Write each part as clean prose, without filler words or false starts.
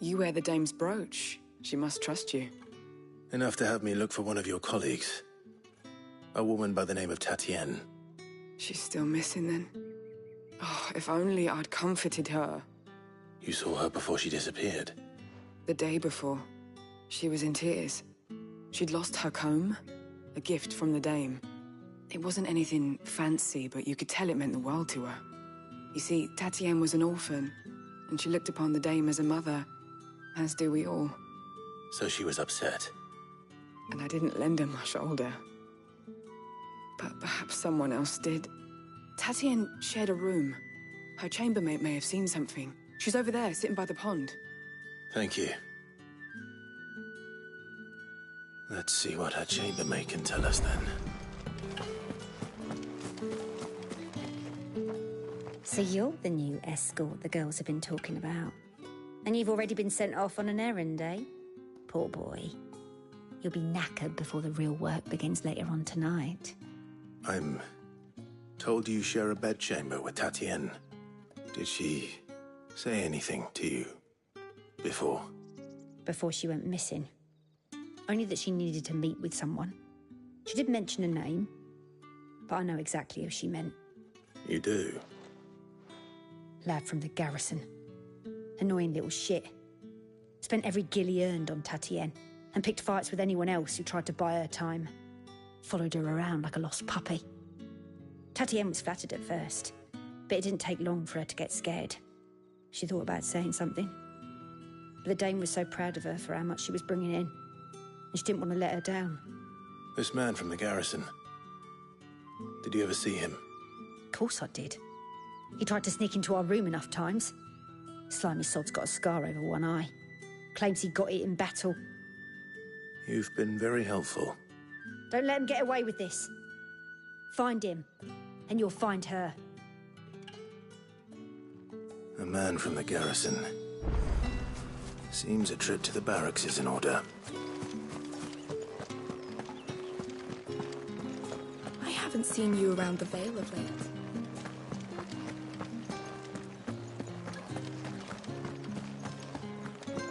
You wear the dame's brooch. She must trust you. Enough to have me look for one of your colleagues. A woman by the name of Tatienne. She's still missing then. Oh, if only I'd comforted her. You saw her before she disappeared? The day before. She was in tears. She'd lost her comb, a gift from the dame. It wasn't anything fancy, but you could tell it meant the world to her. You see, Tatienne was an orphan, and she looked upon the dame as a mother, as do we all. So she was upset. And I didn't lend her my shoulder. But perhaps someone else did. Tatienne shared a room. Her chambermaid may have seen something. She's over there, sitting by the pond. Thank you. Let's see what her chambermaid can tell us then. So you're the new escort the girls have been talking about. And you've already been sent off on an errand, eh? Poor boy. You'll be knackered before the real work begins later on tonight. I'm told you share a bedchamber with Tatienne. Did she say anything to you before? Before she went missing. Only that she needed to meet with someone. She did mention a name, but I know exactly who she meant. You do? Lad from the garrison. Annoying little shit. Spent every guil he earned on Tatienne, and picked fights with anyone else who tried to buy her time. Followed her around like a lost puppy. Tatienne was flattered at first, but it didn't take long for her to get scared. She thought about saying something. But the dame was so proud of her for how much she was bringing in, and she didn't want to let her down. This man from the garrison. Did you ever see him? Of course I did. He tried to sneak into our room enough times. Slimy sod's got a scar over one eye. Claims he got it in battle. You've been very helpful. Don't let him get away with this. Find him, and you'll find her. A man from the garrison. Seems a trip to the barracks is in order. I haven't seen you around the Vale of late.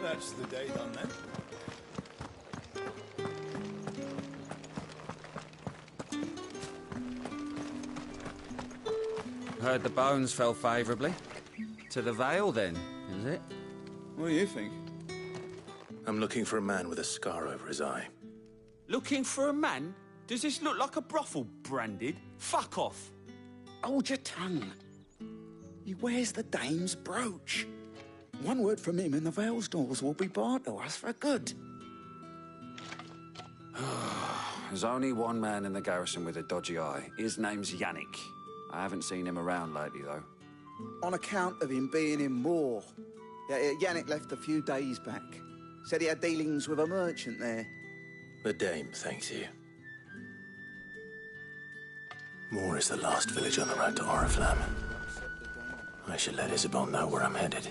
That's the day done then. Heard the bones fell favourably. To the Vale, then, is it? What do you think? I'm looking for a man with a scar over his eye. Looking for a man? Does this look like a brothel branded? Fuck off! Hold your tongue. He wears the dame's brooch. One word from him and the Vale's doors will be barred to us for good. There's only one man in the garrison with a dodgy eye. His name's Yannick. I haven't seen him around lately, though. On account of him being in Moor. Yannick left a few days back. Said he had dealings with a merchant there. The dame thanks you. Moor is the last village on the road to Oriflamme. I should let Isabel know where I'm headed.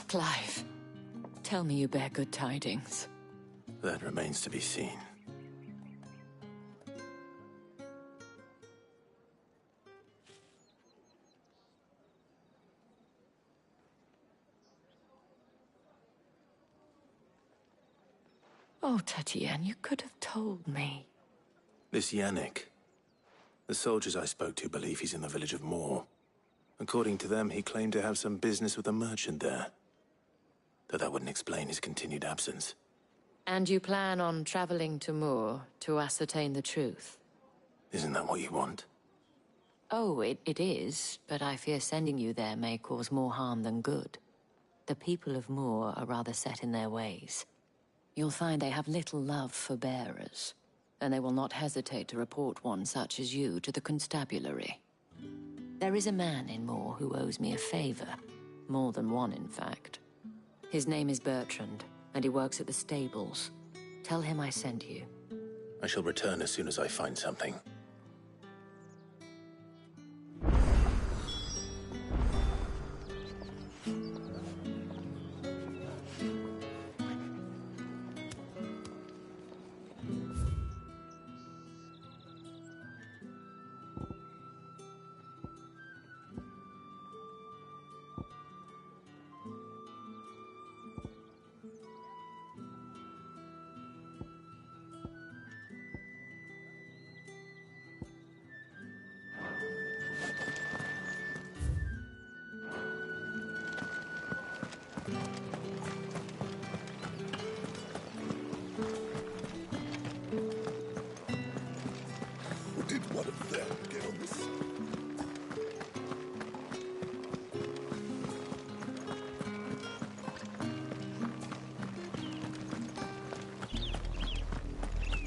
Clive, tell me you bear good tidings. That remains to be seen. Oh, Tatienne, you could have told me. This Yannick. The soldiers I spoke to believe he's in the village of Moor. According to them, he claimed to have some business with a merchant there. Though that wouldn't explain his continued absence. And you plan on traveling to Moor to ascertain the truth? Isn't that what you want? Oh, it is, but I fear sending you there may cause more harm than good. The people of Moor are rather set in their ways. You'll find they have little love for bearers, and they will not hesitate to report one such as you to the constabulary. There is a man in Moor who owes me a favor. More than one, in fact. His name is Bertrand, and he works at the stables. Tell him I sent you. I shall return as soon as I find something.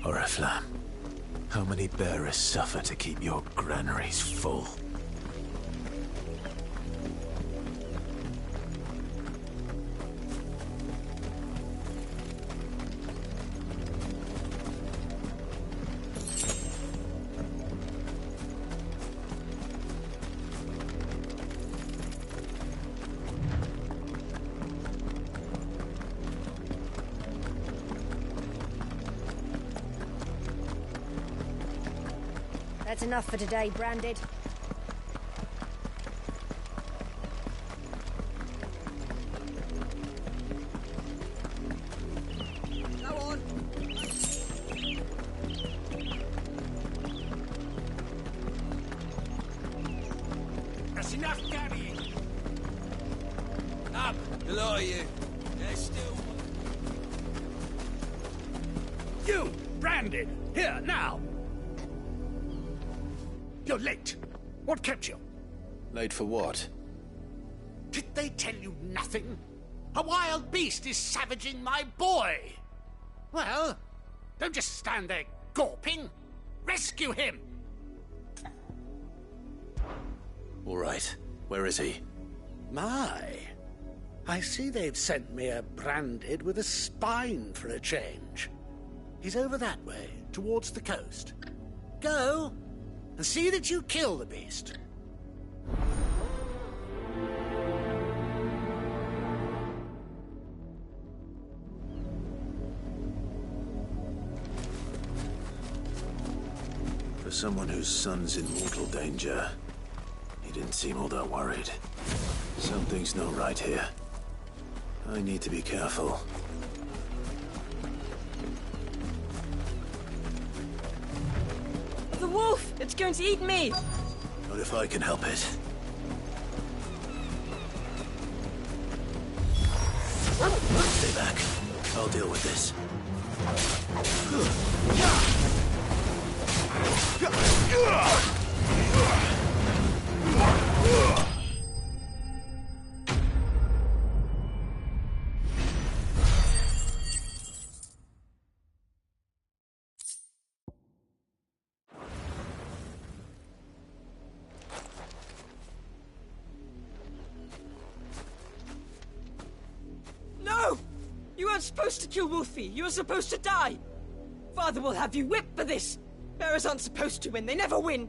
Oriflamme, how many bearers suffer to keep your granaries full? That's enough for today, Branded. Go on. That's enough carrying. Up. A lot of you. There's still... You! Branded! Here, now! You're late. What kept you? Late for what? Did they tell you nothing? A wild beast is savaging my boy. Well, don't just stand there gawping. Rescue him! All right. Where is he? My. I see they've sent me a Branded with a spine for a change. He's over that way, towards the coast. Go, and see that you kill the beast. For someone whose son's in mortal danger, he didn't seem all that worried. Something's not right here. I need to be careful. The wolf! It's going to eat me! Not if I can help it. Stay back. I'll deal with this. No! You weren't supposed to kill Wolfie. You were supposed to die. Father will have you whipped for this. Bearers aren't supposed to win. They never win.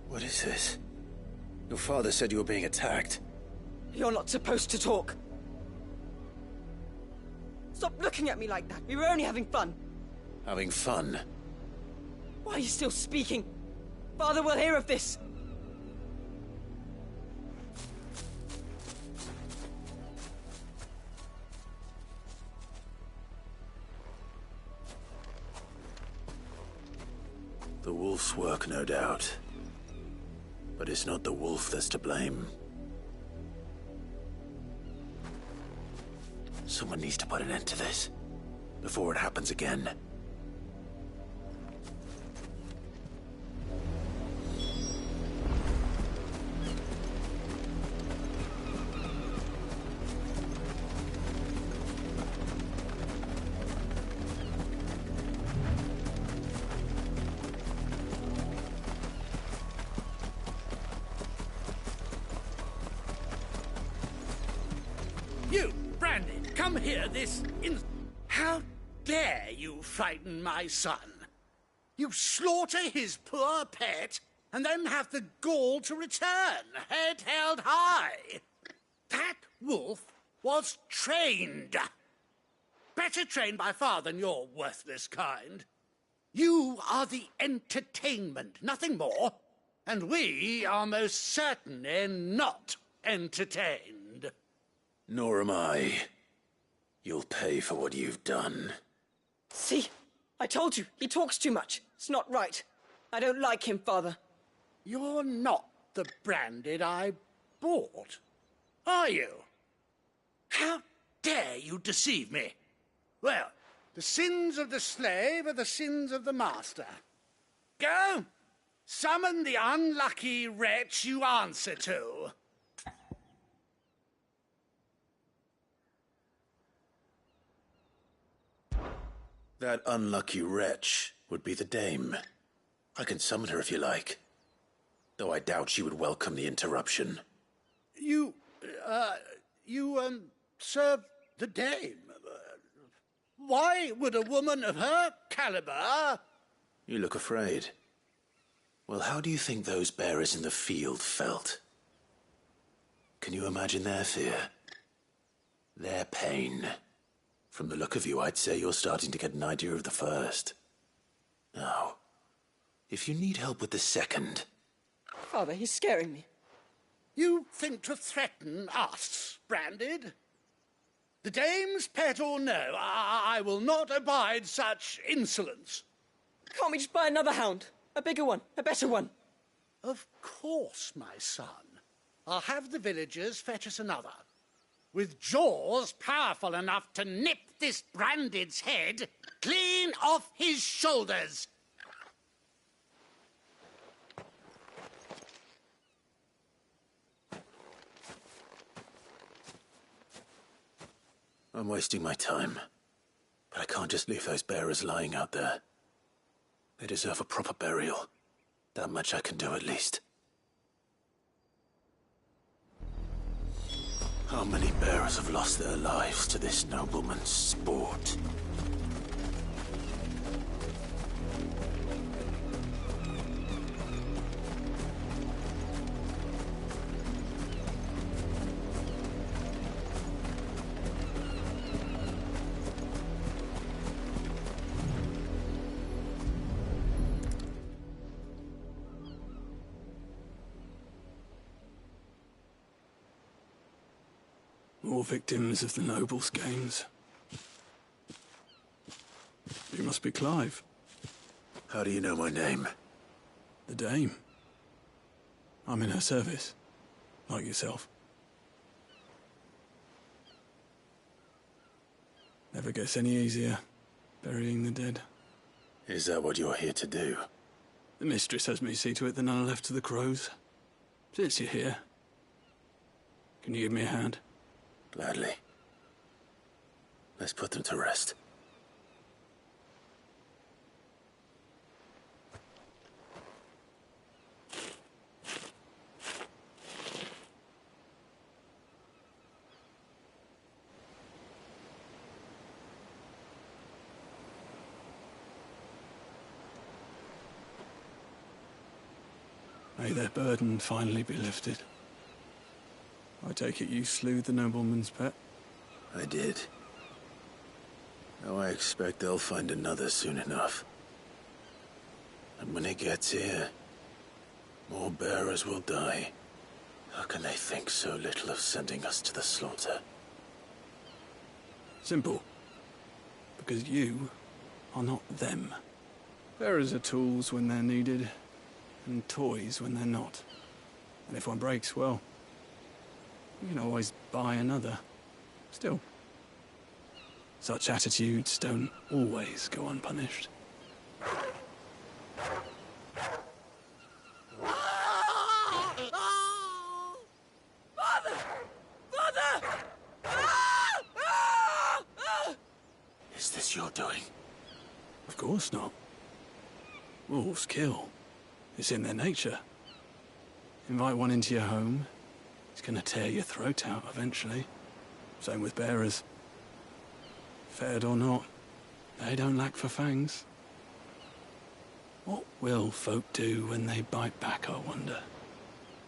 What is this? Your father said you were being attacked. You're not supposed to talk. Stop looking at me like that. We were only having fun. Having fun? Why are you still speaking? Father will hear of this. The wolf's work, no doubt. But it's not the wolf that's to blame. Someone needs to put an end to this, before it happens again. You, Branded, come here How dare you frighten my son? You slaughter his poor pet, and then have the gall to return, head held high. That wolf was trained. Better trained by far than your worthless kind. You are the entertainment, nothing more. And we are most certainly not entertained. Nor am I. You'll pay for what you've done. See? I told you. He talks too much. It's not right. I don't like him, Father. You're not the Branded I bought, are you? How dare you deceive me? Well, the sins of the slave are the sins of the master. Go, summon the unlucky wretch you answer to. That unlucky wretch would be the dame. I can summon her if you like. Though I doubt she would welcome the interruption. You serve the dame. Why would a woman of her caliber... You look afraid. Well, how do you think those bearers in the field felt? Can you imagine their fear? Their pain? From the look of you, I'd say you're starting to get an idea of the first. Now, if you need help with the second... Father, he's scaring me. You think to threaten us, Branded? The dame's pet or no, I will not abide such insolence. Can't we just buy another hound? A bigger one, a better one. Of course, my son. I'll have the villagers fetch us another. With jaws powerful enough to nip this Branded's head clean off his shoulders. I'm wasting my time. But I can't just leave those bearers lying out there. They deserve a proper burial. That much I can do at least. How many bearers have lost their lives to this nobleman's sport? More victims of the nobles' games. You must be Clive. How do you know my name? The Dame. I'm in her service, like yourself. Never gets any easier, burying the dead. Is that what you're here to do? The mistress has me see to it that none are left to the crows. Since you're here, can you give me a hand? Gladly. Let's put them to rest. May their burden finally be lifted. I take it you slew the nobleman's pet? I did. Now I expect they'll find another soon enough. And when it gets here, more bearers will die. How can they think so little of sending us to the slaughter? Simple. Because you are not them. Bearers are tools when they're needed, and toys when they're not. And if one breaks, well, you can always buy another. Still, such attitudes don't always go unpunished. Father! Father! Is this your doing? Of course not. Wolves kill. It's in their nature. Invite one into your home, it's gonna tear your throat out eventually. Same with bearers. Fed or not, they don't lack for fangs. What will folk do when they bite back, I wonder?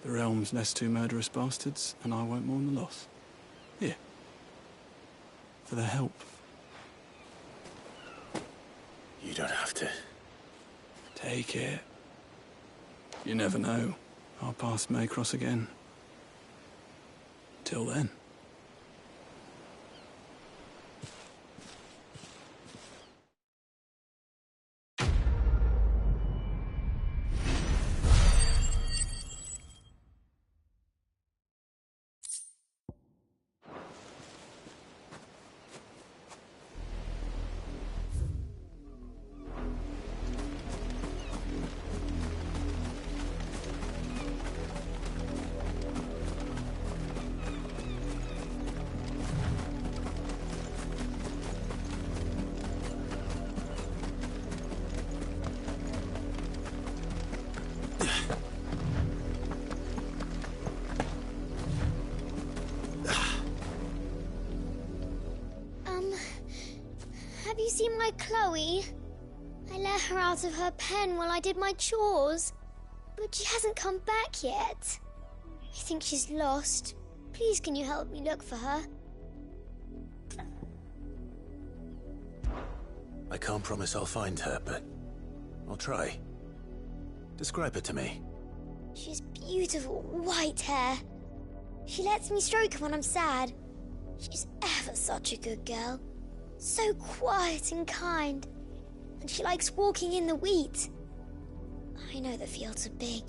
The realm's nest two murderous bastards, and I won't mourn the loss. Here. For their help. You don't have to. Take it. You never know. Our paths may cross again. Till then. Have you seen my Chloe? I let her out of her pen while I did my chores. But she hasn't come back yet. I think she's lost. Please, can you help me look for her? I can't promise I'll find her, but I'll try. Describe her to me. She's beautiful white hair. She lets me stroke her when I'm sad. She's ever such a good girl. So quiet and kind. And she likes walking in the wheat. I know the fields are big,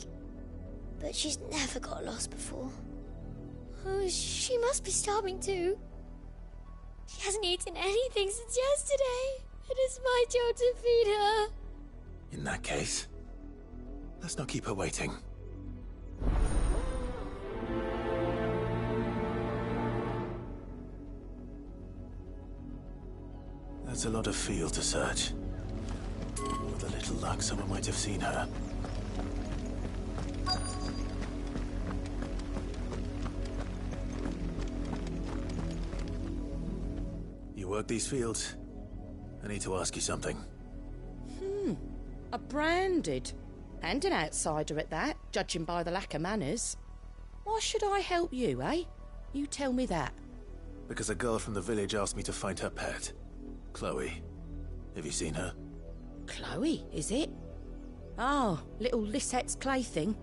but she's never got lost before. Oh, she must be starving too. She hasn't eaten anything since yesterday. It is my job to feed her. In that case, let's not keep her waiting. That's a lot of field to search. With a little luck, someone might have seen her. You work these fields? I need to ask you something. A branded. And an outsider at that, judging by the lack of manners. Why should I help you, eh? You tell me that. Because a girl from the village asked me to find her pet. Chloe. Have you seen her? Chloe, is it? Oh, little Lisette's plaything.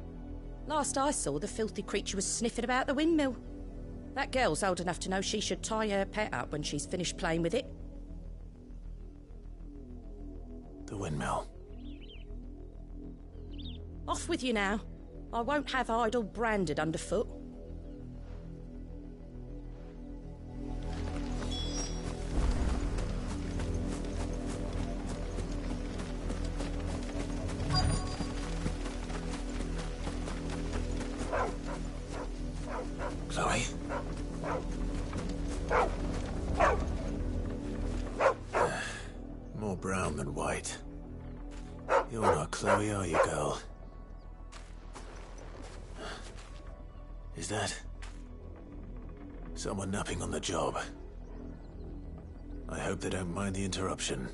Last I saw, the filthy creature was sniffing about the windmill. That girl's old enough to know she should tie her pet up when she's finished playing with it. The windmill. Off with you now. I won't have idle branded underfoot. Chloe? More brown than white. You're not Chloe, are you, girl? Is that someone napping on the job? I hope they don't mind the interruption.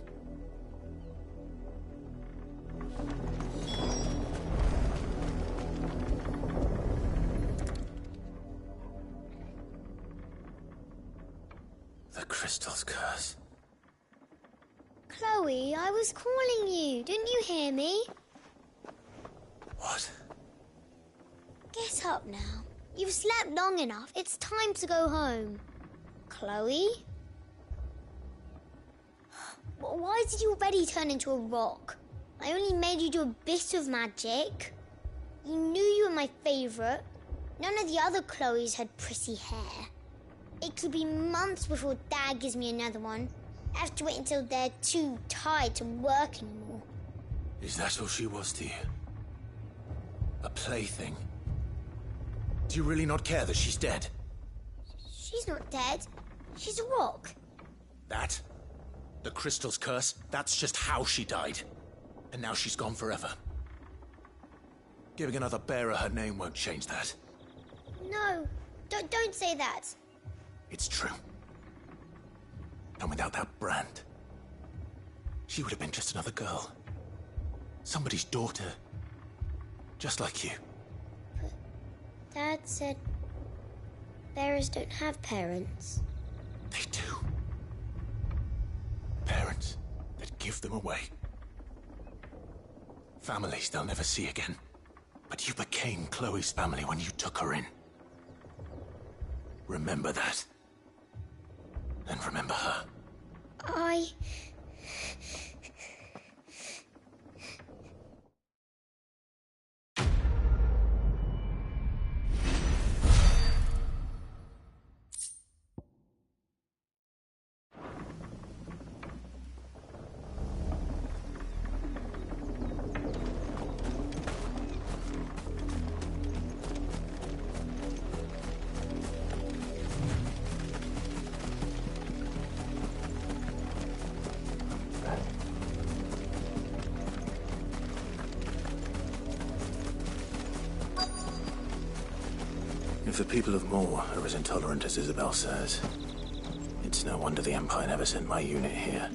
The crystal's curse. Chloe, I was calling you. Didn't you hear me? What? Get up now. You've slept long enough. It's time to go home. Chloe? Why did you already turn into a rock? I only made you do a bit of magic. You knew you were my favourite. None of the other Chloes had pretty hair. It could be months before Dad gives me another one. I have to wait until they're too tired to work anymore. Is that all she was to you? A plaything? Do you really not care that she's dead? She's not dead. She's a rock. That? The crystal's curse? That's just how she died. And now she's gone forever. Giving another bearer her name won't change that. No, don't say that. It's true. And without that brand, she would have been just another girl. Somebody's daughter. Just like you. But Dad said bearers don't have parents. They do. Parents that give them away. Families they'll never see again. But you became Chloe's family when you took her in. Remember that. And remember her. If the people of Moor are as intolerant as Isabel says, it's no wonder the Empire never sent my unit here.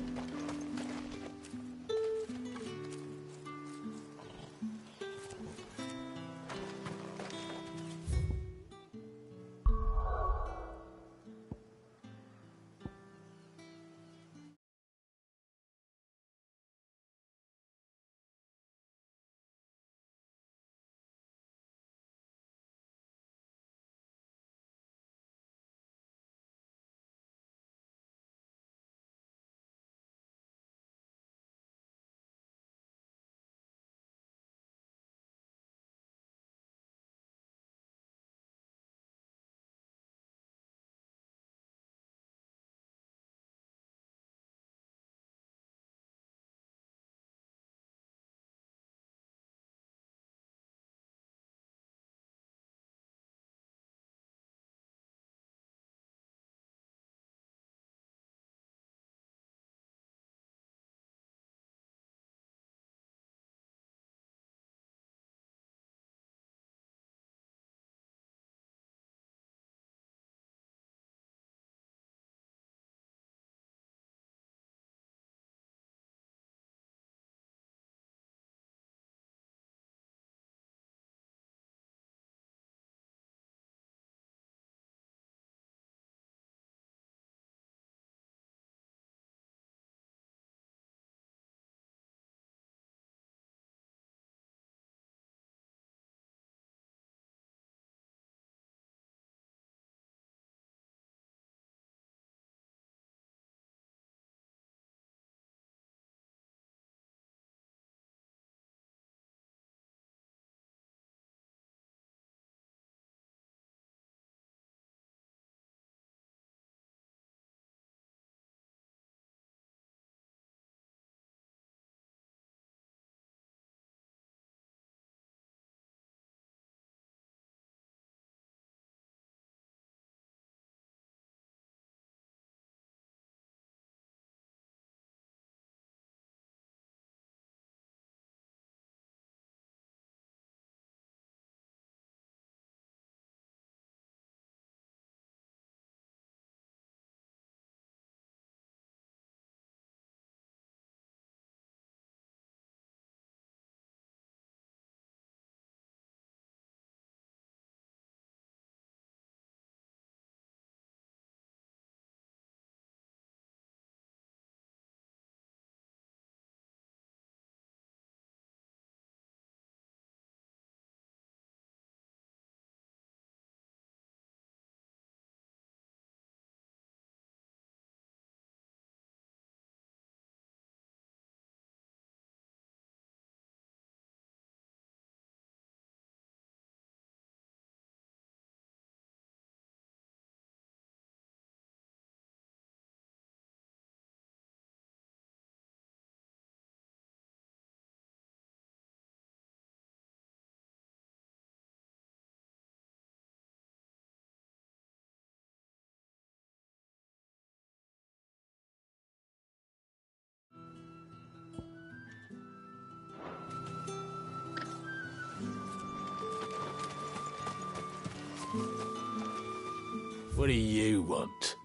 What do you want?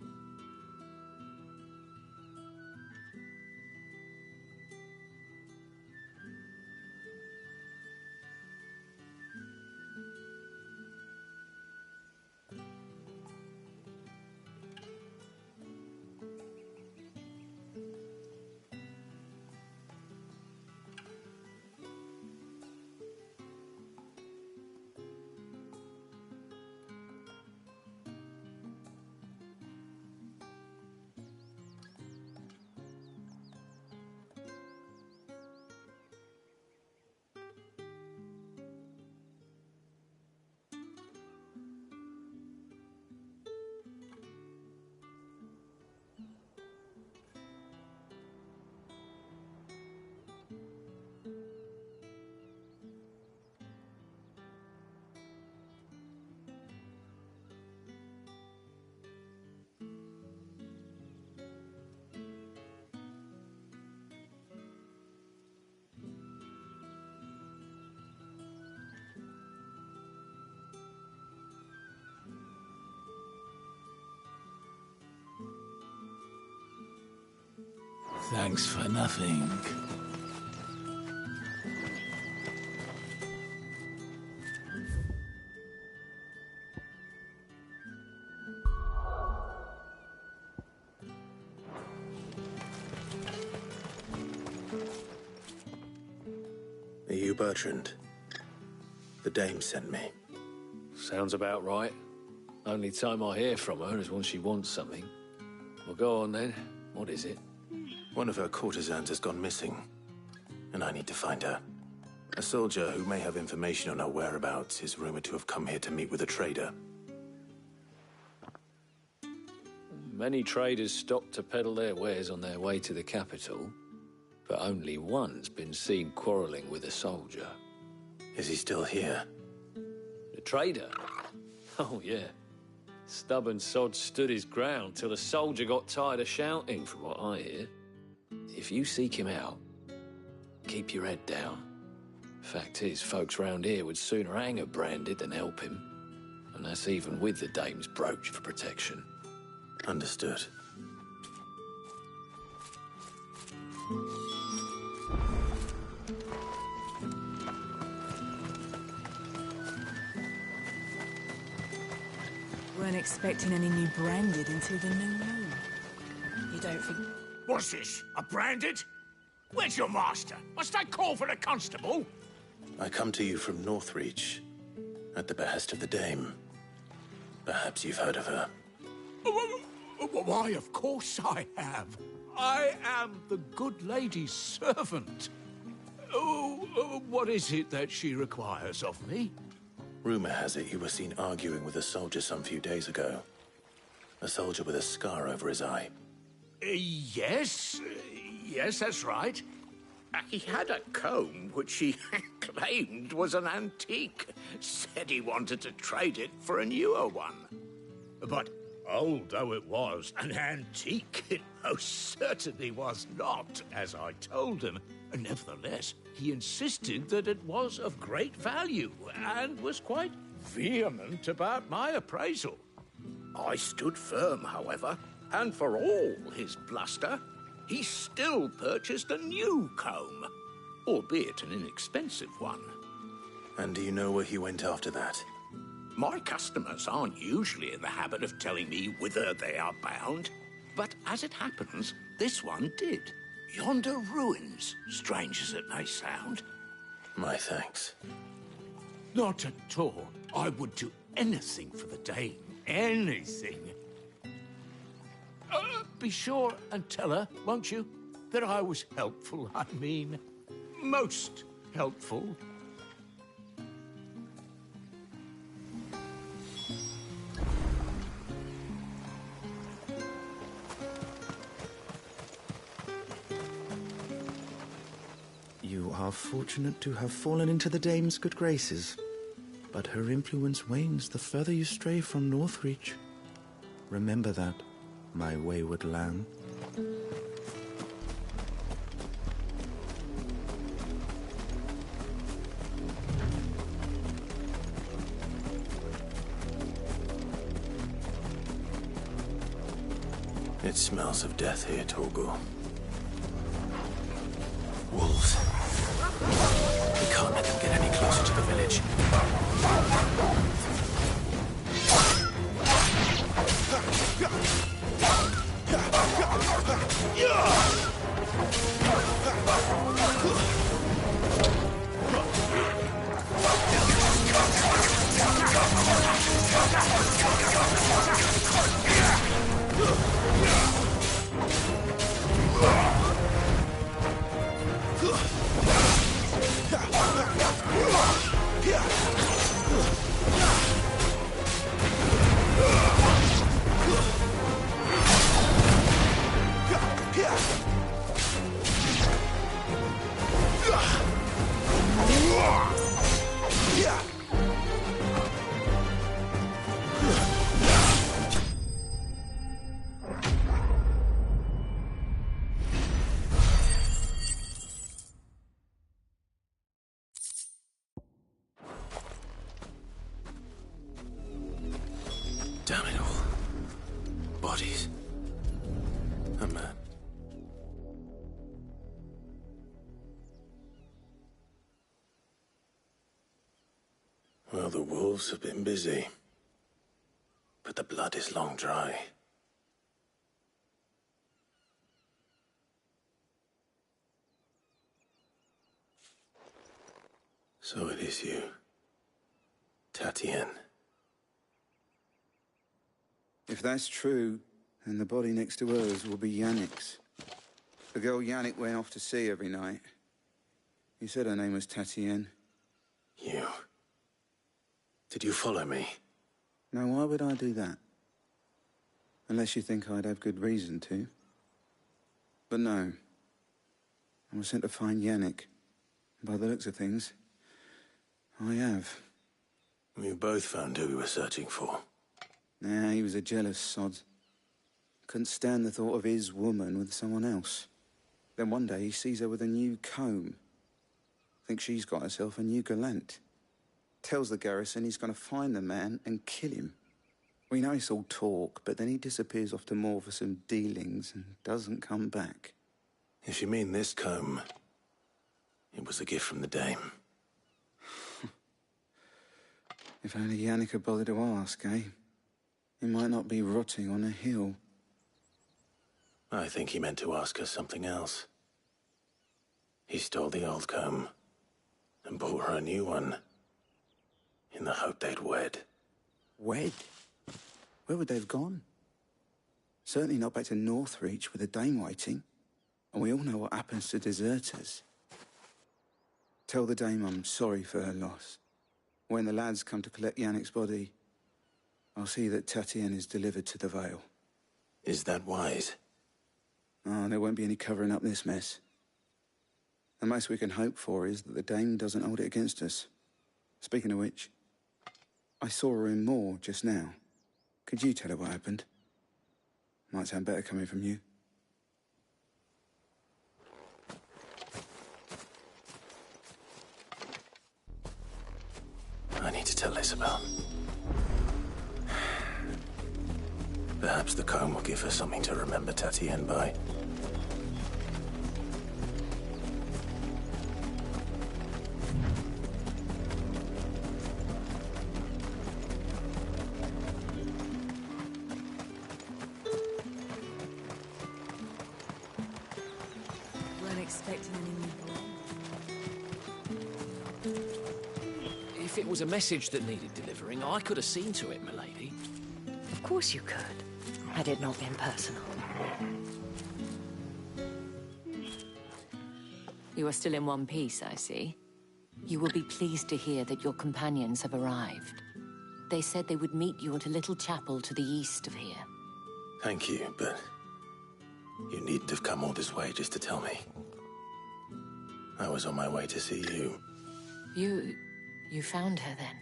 Thanks for nothing. Are you Bertrand? The dame sent me. Sounds about right. Only time I hear from her is when she wants something. Well, go on then. What is it? One of her courtesans has gone missing, and I need to find her. A soldier who may have information on her whereabouts is rumored to have come here to meet with a trader. Many traders stop to peddle their wares on their way to the capital, but only one's been seen quarreling with a soldier. Is he still here? The trader? Oh, yeah. Stubborn sod stood his ground till the soldier got tired of shouting, from what I hear. If you seek him out, keep your head down. Fact is, folks round here would sooner hang a branded than help him. And that's even with the dame's brooch for protection. Understood. Weren't expecting any new branded until the new moon. You don't think... What's this? A branded? Where's your master? Must I call for a constable? I come to you from Northreach, at the behest of the dame. Perhaps you've heard of her. Why, of course I have. I am the good lady's servant. What is it that she requires of me? Rumor has it you were seen arguing with a soldier some few days ago. A soldier with a scar over his eye. Yes, that's right. He had a comb which he claimed was an antique. Said he wanted to trade it for a newer one. But old though it was, an antique it most certainly was not, as I told him. Nevertheless, he insisted that it was of great value and was quite vehement about my appraisal. I stood firm, however, and for all his bluster, he still purchased a new comb, albeit an inexpensive one. And do you know where he went after that? My customers aren't usually in the habit of telling me whither they are bound, but as it happens, this one did. Yonder ruins, strange as it may sound. My thanks. Not at all. I would do anything for the dame. Anything. Be sure and tell her, won't you, that I was helpful. I mean, most helpful. You are fortunate to have fallen into the dame's good graces, but her influence wanes the further you stray from Northreach. Remember that, my wayward lamb. smells of death here, Torgal. Wolves. We can't let them get any closer to the village. Damn it all. Bodies. A man. Well, the wolves have been busy. But the blood is long dry. So it is you, Tatienne. If that's true, then the body next to hers will be Yannick's. The girl Yannick went off to see every night. He said her name was Tatienne. You? Did you follow me? Now, why would I do that? Unless you think I'd have good reason to. But no. I was sent to find Yannick. By the looks of things, I have. We both found who we were searching for. Nah, he was a jealous sod. Couldn't stand the thought of his woman with someone else. Then one day he sees her with a new comb. Thinks she's got herself a new gallant. Tells the garrison he's going to find the man and kill him. We know it's all talk, but then he disappears off to Moor for some dealings and doesn't come back. If you mean this comb, it was a gift from the dame. If only Yannick had bothered to ask, eh? He might not be rotting on a hill. I think he meant to ask her something else. He stole the old comb and bought her a new one in the hope they'd wed. Wed? Where would they have gone? Certainly not back to Northreach with a dame waiting. And we all know what happens to deserters. Tell the dame I'm sorry for her loss. When the lads come to collect Yannick's body, I'll see that Tatienne is delivered to the Vale. Is that wise? Oh, there won't be any covering up this mess. The most we can hope for is that the dame doesn't hold it against us. Speaking of which, I saw her in Moor just now. Could you tell her what happened? Might sound better coming from you. I need to tell Isabel. Perhaps the comb will give her something to remember Tatienne by. Weren't expecting any new. If it was a message that needed delivering, I could have seen to it, milady. Of course you could, had it not been personal. You are still in one piece, I see. You will be pleased to hear that your companions have arrived. They said they would meet you at a little chapel to the east of here. Thank you, but you needn't have come all this way just to tell me. I was on my way to see you. You found her then?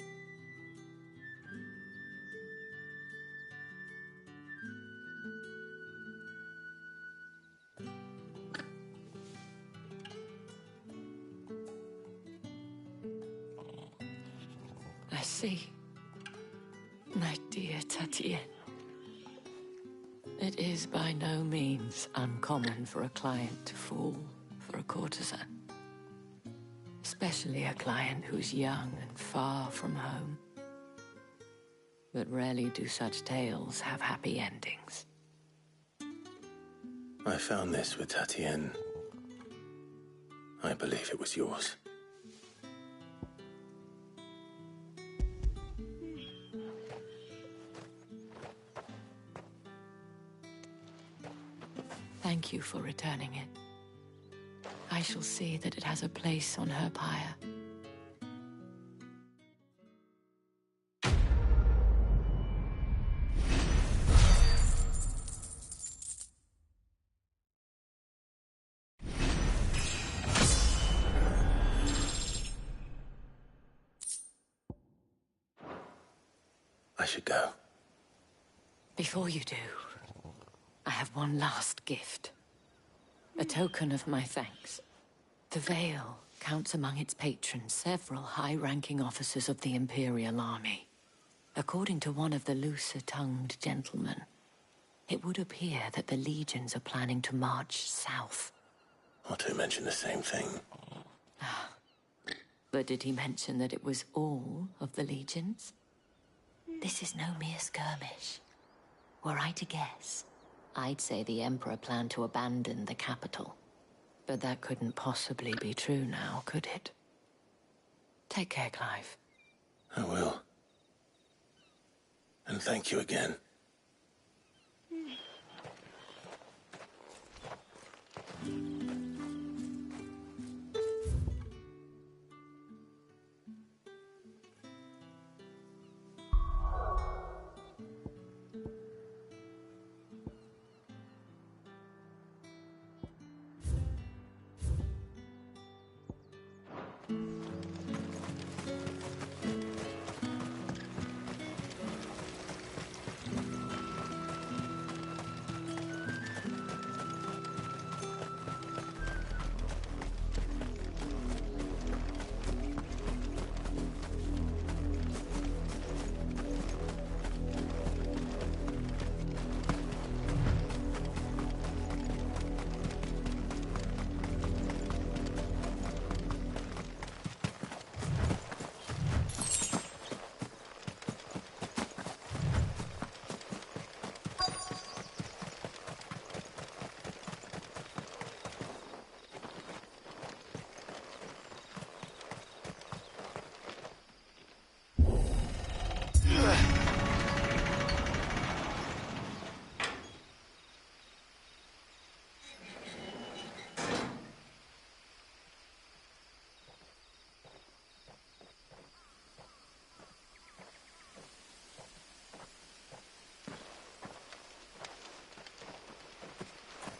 I see. My dear Tatienne. It is by no means uncommon for a client to fall for a courtesan. Especially a client who's young and far from home. But rarely do such tales have happy endings. I found this with Tatienne. I believe it was yours. Thank you for returning it. I shall see that it has a place on her pyre. I should go. Before you do, I have one last gift. A token of my thanks. The Vale counts among its patrons several high-ranking officers of the Imperial Army. According to one of the looser-tongued gentlemen, it would appear that the legions are planning to march south. Or to mention the same thing. But did he mention that it was all of the legions? This is no mere skirmish. Were I to guess, I'd say the Emperor planned to abandon the capital. But that couldn't possibly be true now, could it? Take care, Clive. I will. And thank you again.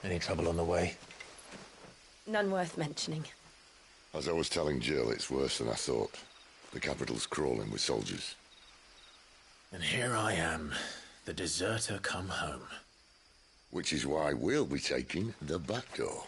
Any trouble on the way? None worth mentioning. As I was telling Jill, it's worse than I thought. The capital's crawling with soldiers. And here I am, the deserter come home. Which is why we'll be taking the back door.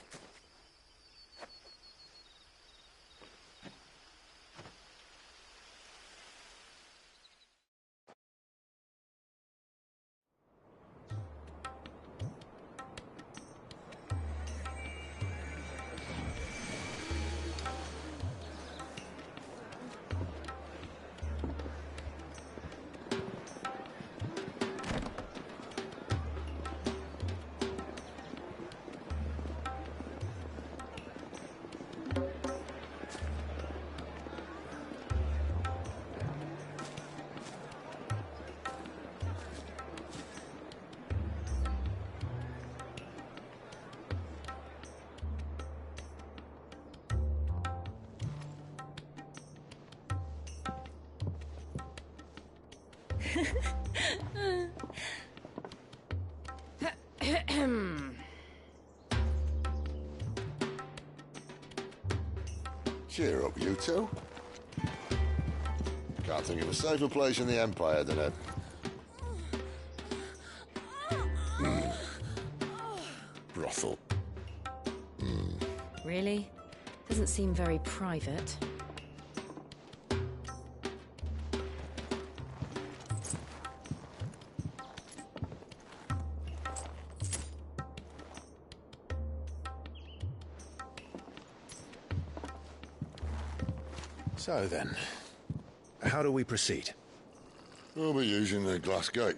Cheer up, you two. Can't think of a safer place in the Empire than it. Brothel. Really? Doesn't seem very private. So then, how do we proceed? We'll be using the glass gate.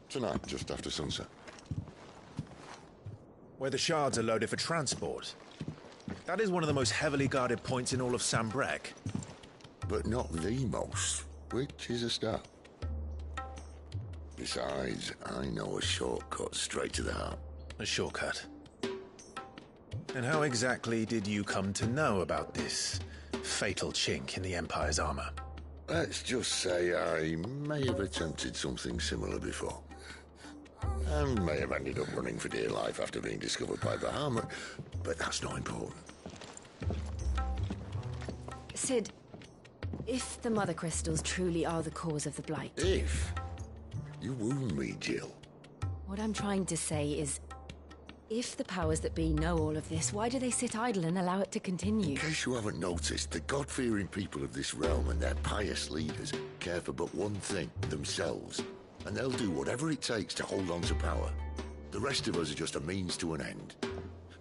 Tonight, just after sunset. Where the shards are loaded for transport. That is one of the most heavily guarded points in all of Sambrec. But not the most, which is a start. Besides, I know a shortcut straight to the heart. A shortcut? And how exactly did you come to know about this fatal chink in the Empire's armor? Let's just say I may have attempted something similar before. And may have ended up running for dear life after being discovered by Bahamut, but that's not important. Sid, if the Mother Crystals truly are the cause of the Blight... If? You wound me, Jill. What I'm trying to say is, if the powers that be know all of this, why do they sit idle and allow it to continue? In case you haven't noticed, the God-fearing people of this realm and their pious leaders care for but one thing, themselves. And they'll do whatever it takes to hold on to power. The rest of us are just a means to an end.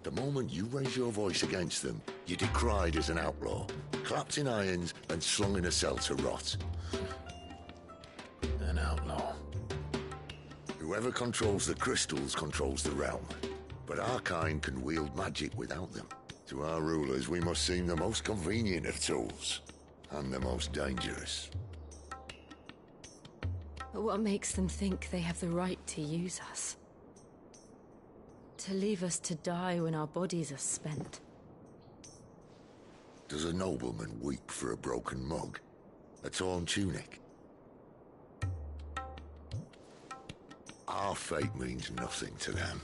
The moment you raise your voice against them, you're decried as an outlaw, clapped in irons and slung in a cell to rot. An outlaw. Whoever controls the crystals controls the realm. But our kind can wield magic without them. To our rulers, we must seem the most convenient of tools, and the most dangerous. But what makes them think they have the right to use us? To leave us to die when our bodies are spent? Does a nobleman weep for a broken mug? A torn tunic? Our fate means nothing to them.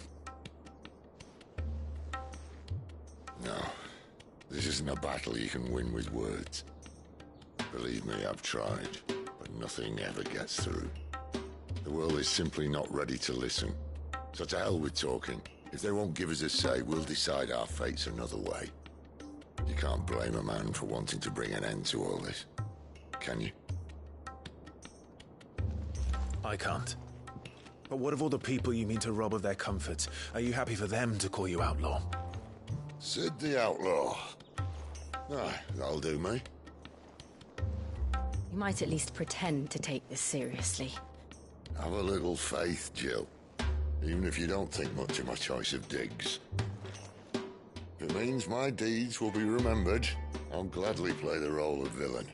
No, this isn't a battle you can win with words. Believe me, I've tried, but nothing ever gets through. The world is simply not ready to listen. So to hell with talking. If they won't give us a say, we'll decide our fates another way. You can't blame a man for wanting to bring an end to all this, can you? I can't. But what of all the people you mean to rob of their comforts? Are you happy for them to call you outlaw? Sid the Outlaw. Ah, that'll do me. You might at least pretend to take this seriously. Have a little faith, Jill. Even if you don't think much of my choice of digs. If it means my deeds will be remembered, I'll gladly play the role of villain.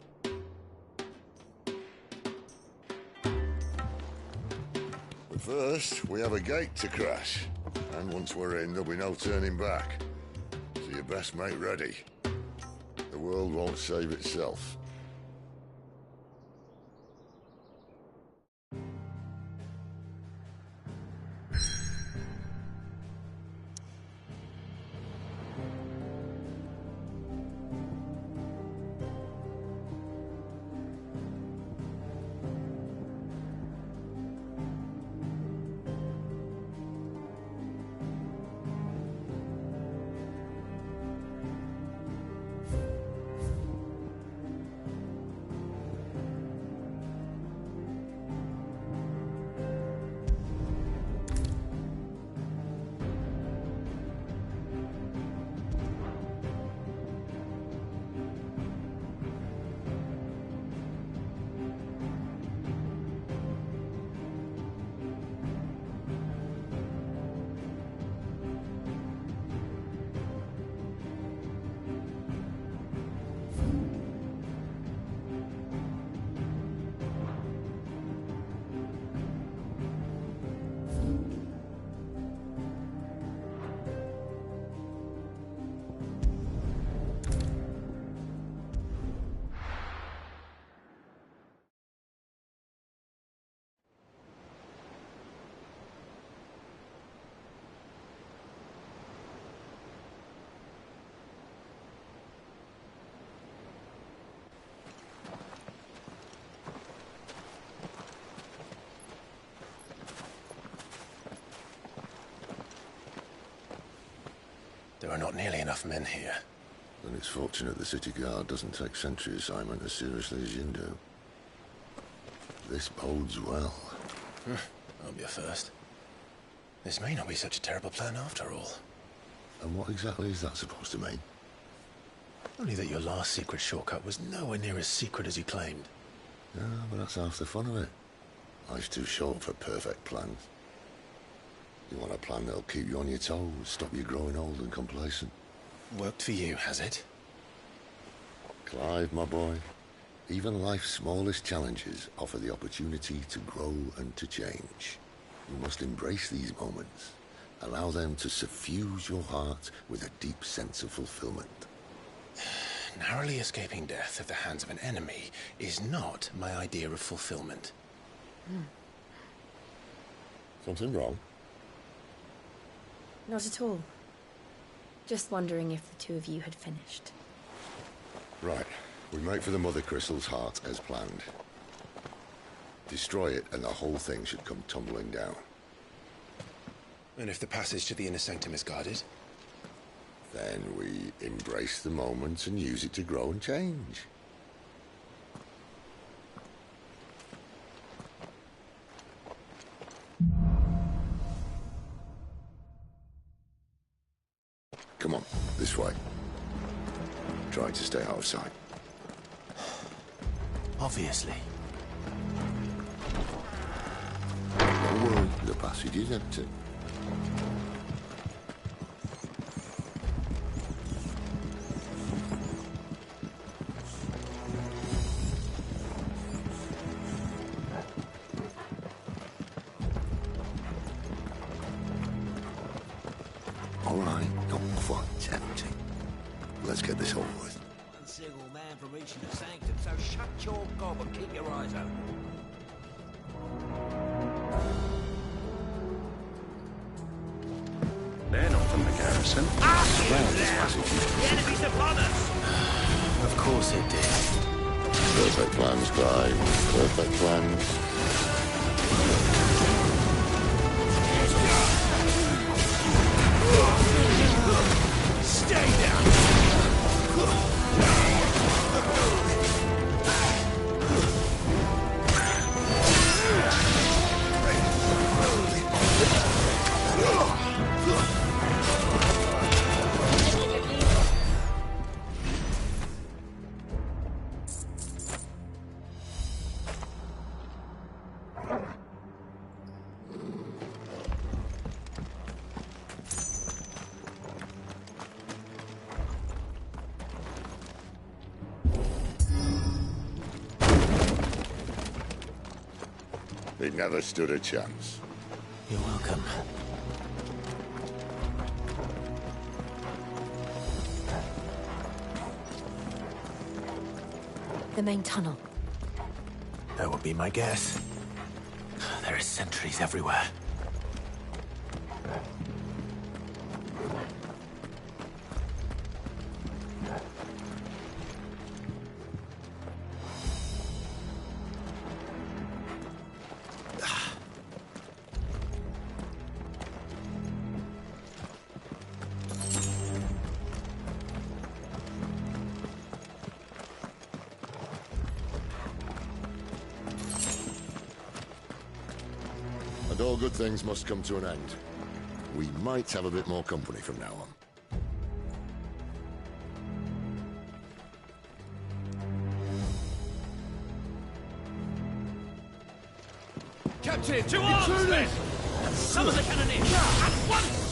But first, we have a gate to crash. And once we're in, there'll be no turning back. So you best make ready. The world won't save itself. There are not nearly enough men here. Then it's fortunate the city guard doesn't take sentry assignment as seriously as you do. This bodes well. I'll be a first. This may not be such a terrible plan after all. And what exactly is that supposed to mean? Only that your last secret shortcut was nowhere near as secret as you claimed. Yeah, but that's half the fun of it. Life's too short for perfect plans. You want a plan that'll keep you on your toes, stop you growing old and complacent. Worked for you, has it? Clive, my boy, even life's smallest challenges offer the opportunity to grow and to change. You must embrace these moments. Allow them to suffuse your heart with a deep sense of fulfillment. Narrowly escaping death at the hands of an enemy is not my idea of fulfillment. Something wrong? Not at all. Just wondering if the two of you had finished. Right. We make for the Mother Crystal's heart as planned. Destroy it and the whole thing should come tumbling down. And if the passage to the inner sanctum is guarded? Then we embrace the moment and use it to grow and change. Come on, this way. Try to stay out of sight. Obviously. Don't worry, the passage is empty. All right, not quite empty. Let's get this over with. One single man from reaching the sanctum, so shut your gob and keep your eyes open. They're not from the garrison. Well, this passage The enemy's upon us! Of course it did. Perfect plans, Clive. Perfect plans. Stay down! They never stood a chance. You're welcome. The main tunnel. That would be my guess. There are sentries everywhere. And all good things must come to an end. We might have a bit more company from now on. Captain, to arms, men! Summon the cannoneers! At once!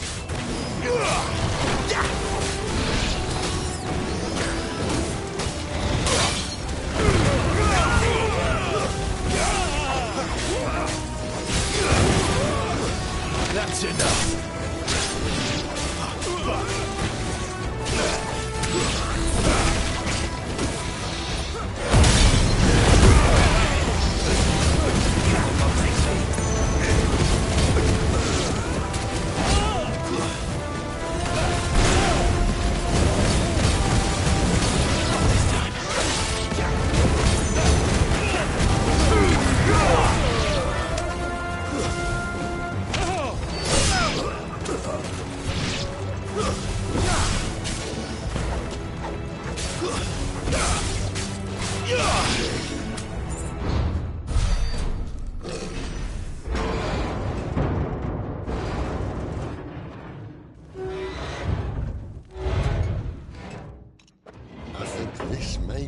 That's enough.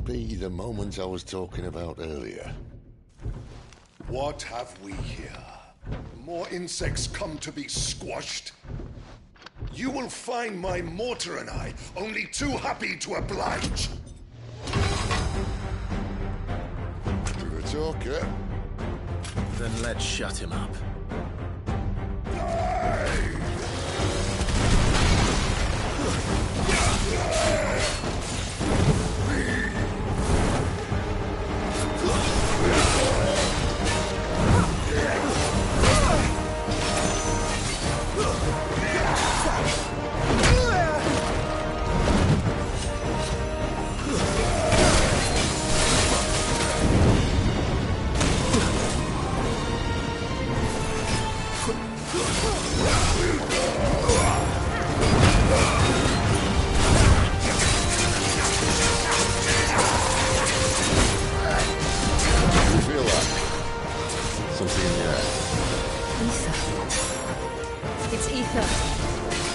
be the moment I was talking about earlier. What have we here? More insects come to be squashed? You will find my mortar and I only too happy to oblige. You're a talker. Then let's shut him up.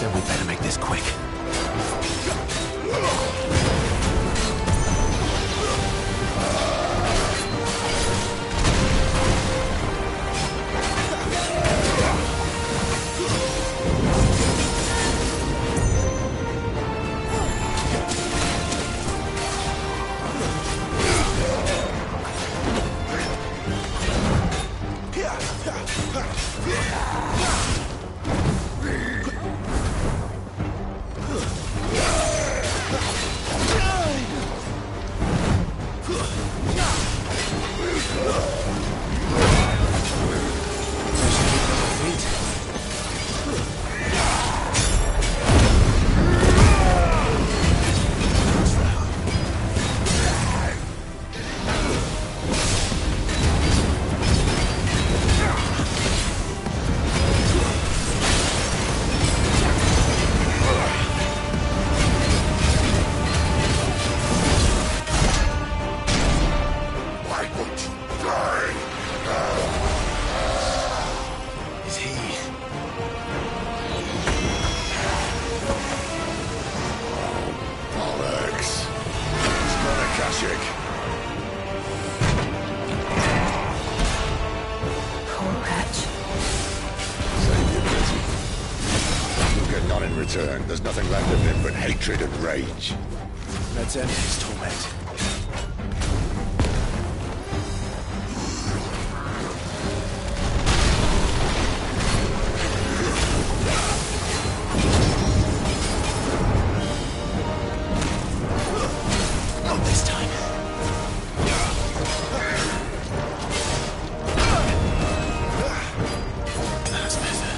Then we better make this quick. There's nothing left of him but hatred and rage. Let's end his torment. Not this time. That's better.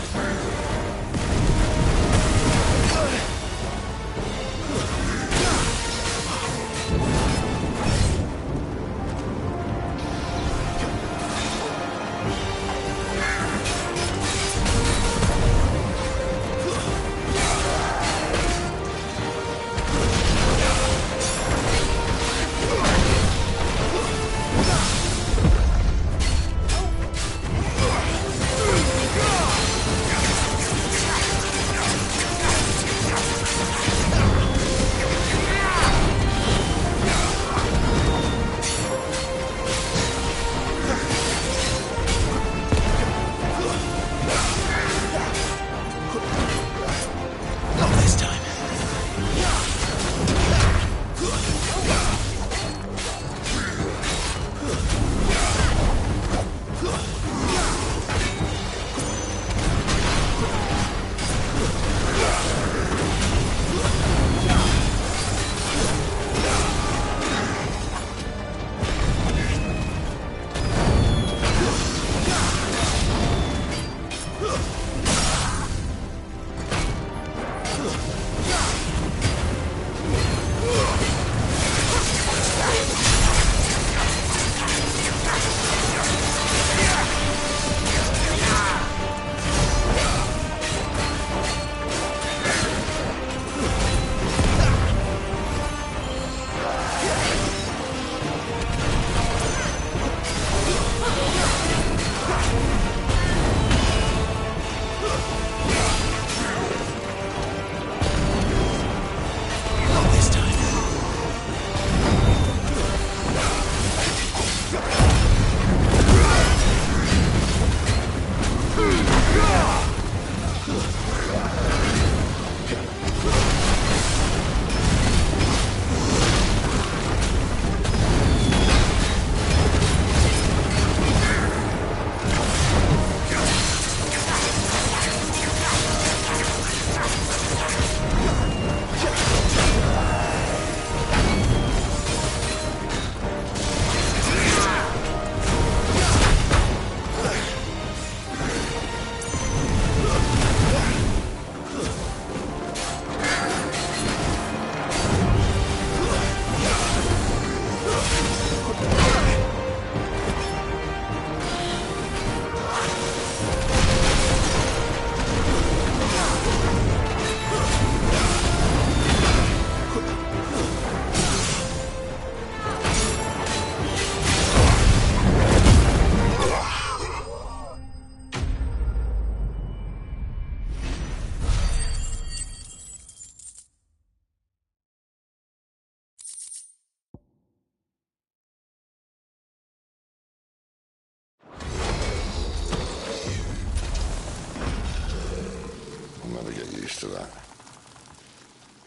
after that.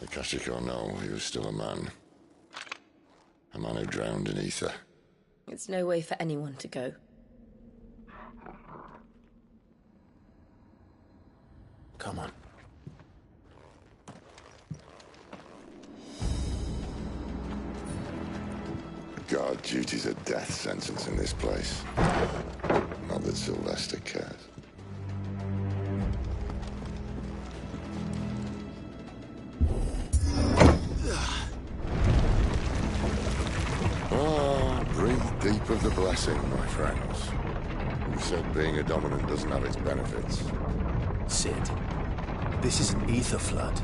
Akashic or no, he was still a man. A man who drowned in ether. It's no way for anyone to go. Come on. Guard duty's a death sentence in this place. Not that Sylvester cares. Breathe deep of the blessing, my friends. You said being a dominant doesn't have its benefits. Sid, this is an ether flood.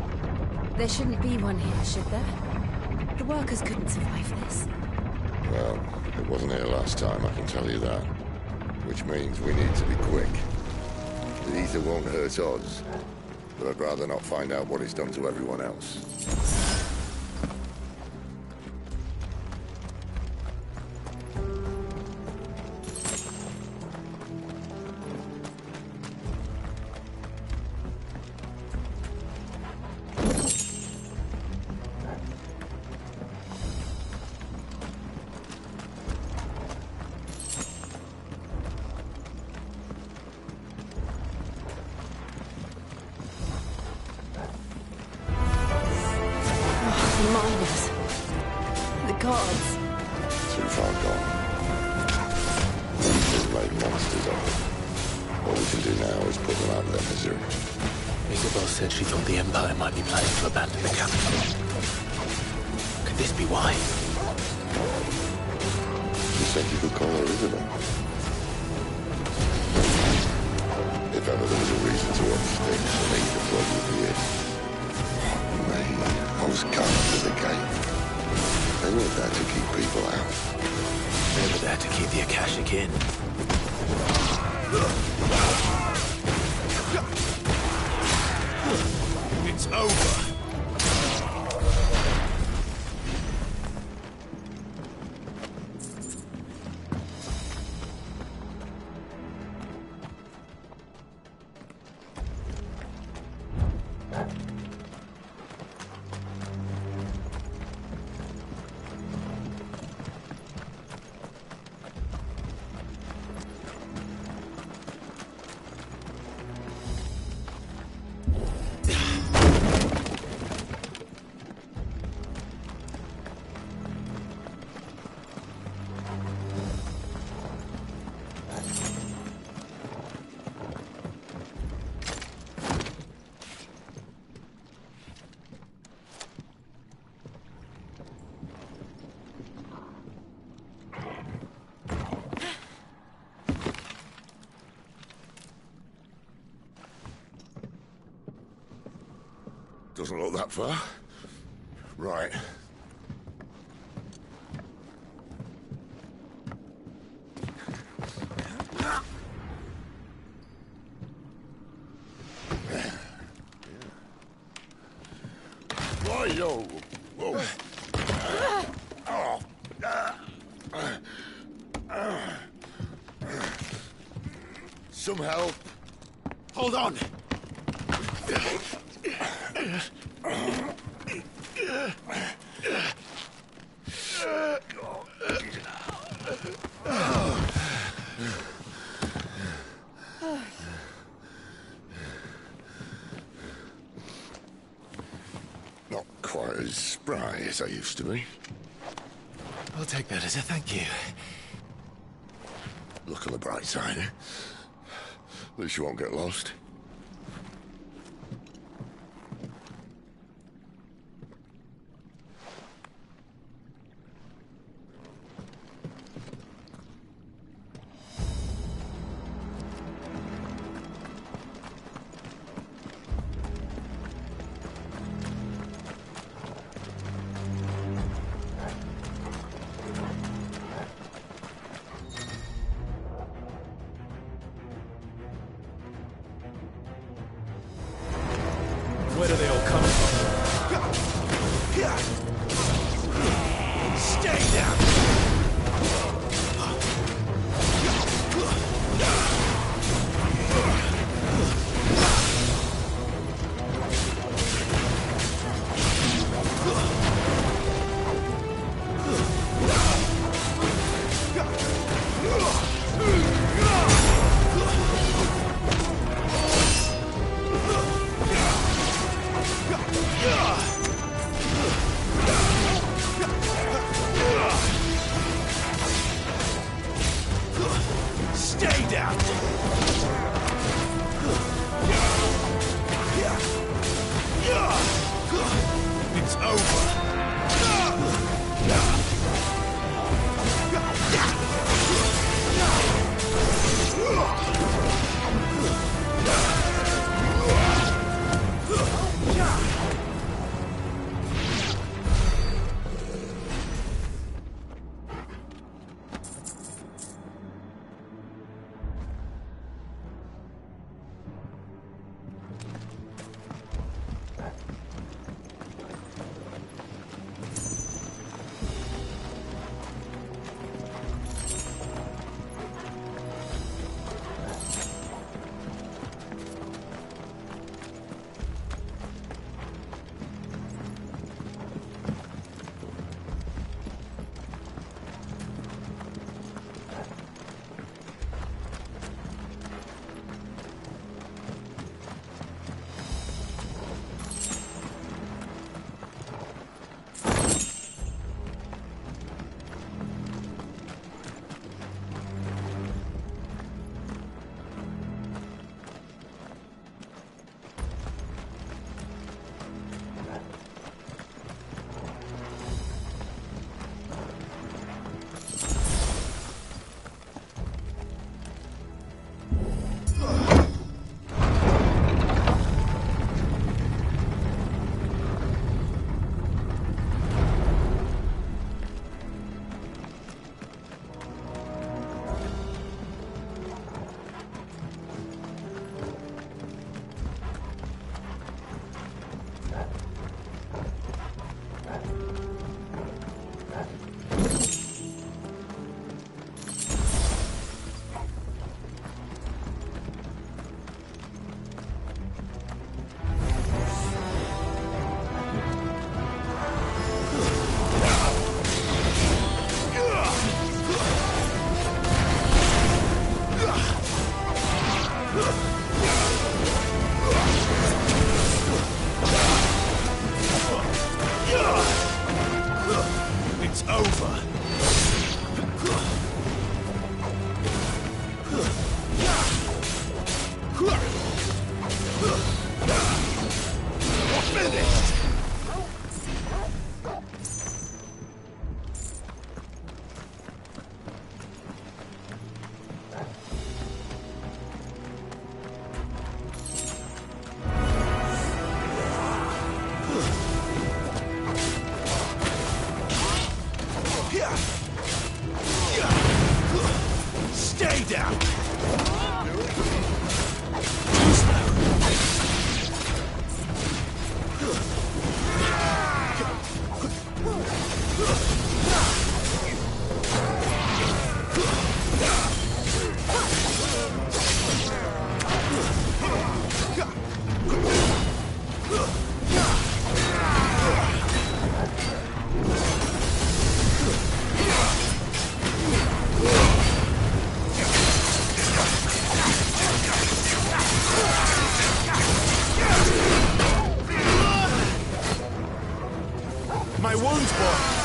There shouldn't be one here, should there? The workers couldn't survive this. Well, it wasn't here last time, I can tell you that. Which means we need to be quick. The ether won't hurt us, but I'd rather not find out what it's done to everyone else. Miners. The guards. Too far gone. We've made monsters of them. All we can do now is put them out of their misery. Isabel said she thought the Empire might be planning to abandon the capital. Could this be why? You said you could call her Isabel. If ever there was a reason to up sticks, I think the flood would be it. Those guards at the gate. They weren't there to keep people out. They were there to keep the Akashic in. It's over. Doesn't look that far. Right. Why-yo! Whoa! Some help. Hold on. Not quite as spry as I used to be. I'll take that as a thank you. Look on the bright side, eh? At least you won't get lost. Where do they all come from? Stay down! Stay down! It's over. It's over. You're finished. Stay down! My wounds, boy!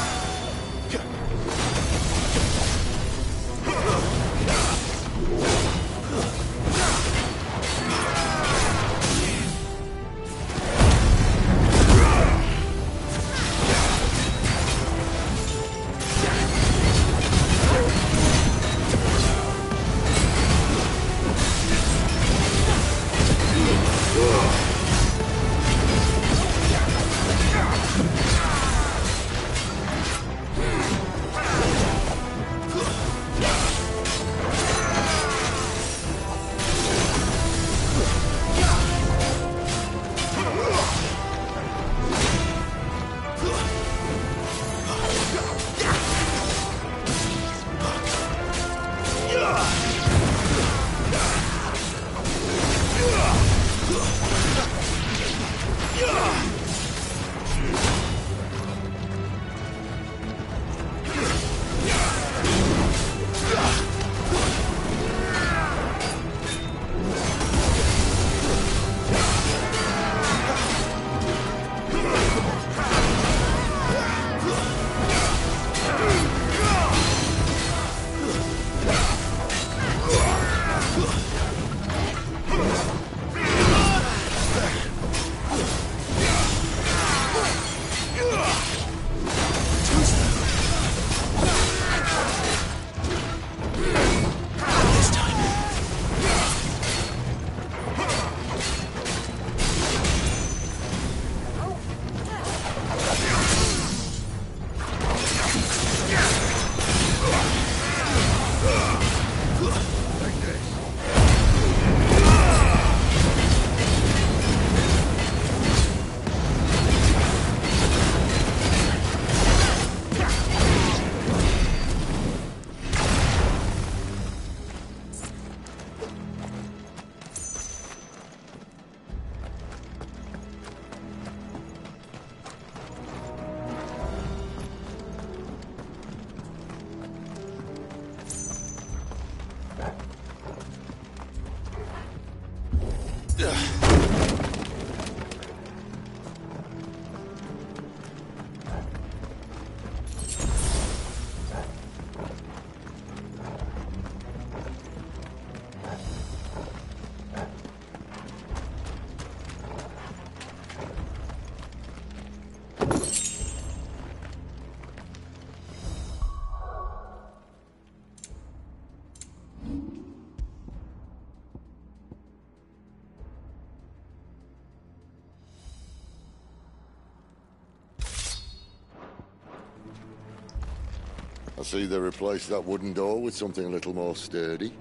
I see they replaced that wooden door with something a little more sturdy.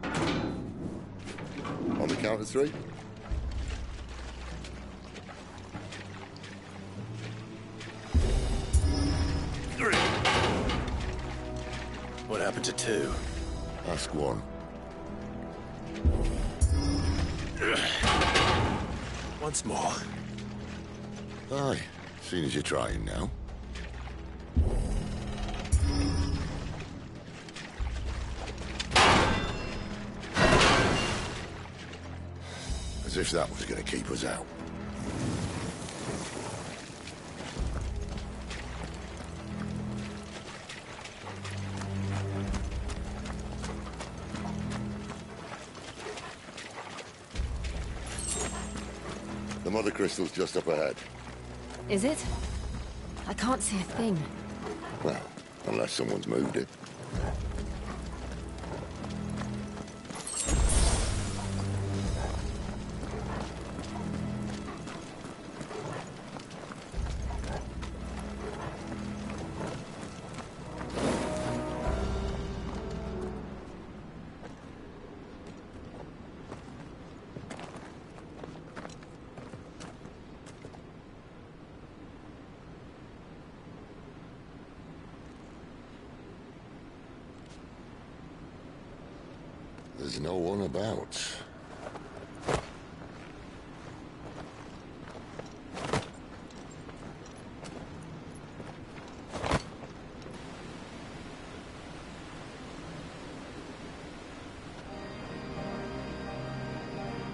On the count of 3. What happened to 2? Ask 1. Once more. Aye, seeing as you're trying now. As if that was going to keep us out. The mother crystal's just up ahead. Is it? I can't see a thing. Well, unless someone's moved it. There's no one about.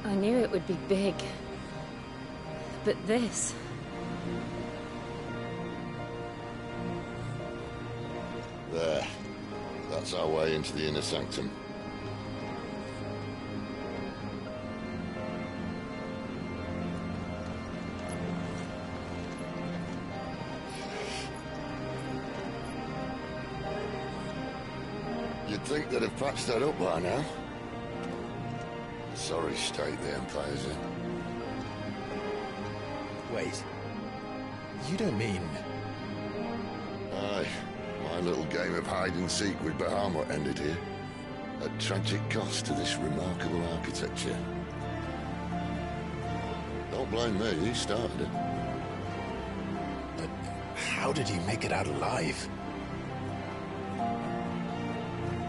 I knew it would be big. But this... There. That's our way into the inner sanctum. You'd think they'd have patched that up by now. Sorry state the Empire's in. Wait. You don't mean... Aye. My little game of hide-and-seek with Bahamut ended here. At tragic cost to this remarkable architecture. Don't blame me, he started it. But how did he make it out alive?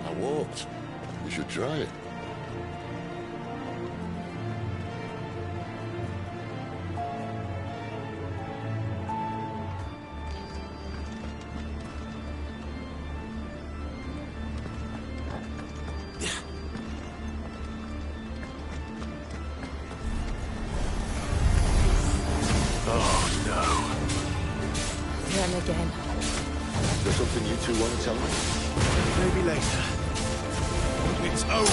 I walked. You should try it. Again. Is there something you two want to tell me? Maybe later. It's over.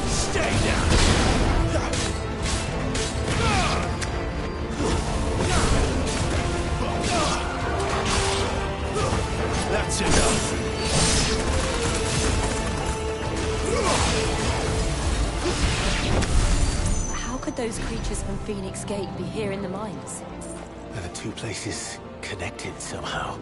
Stay down. That's enough. How could those creatures from Phoenix Gate be here in the mines? Are the two places connected somehow?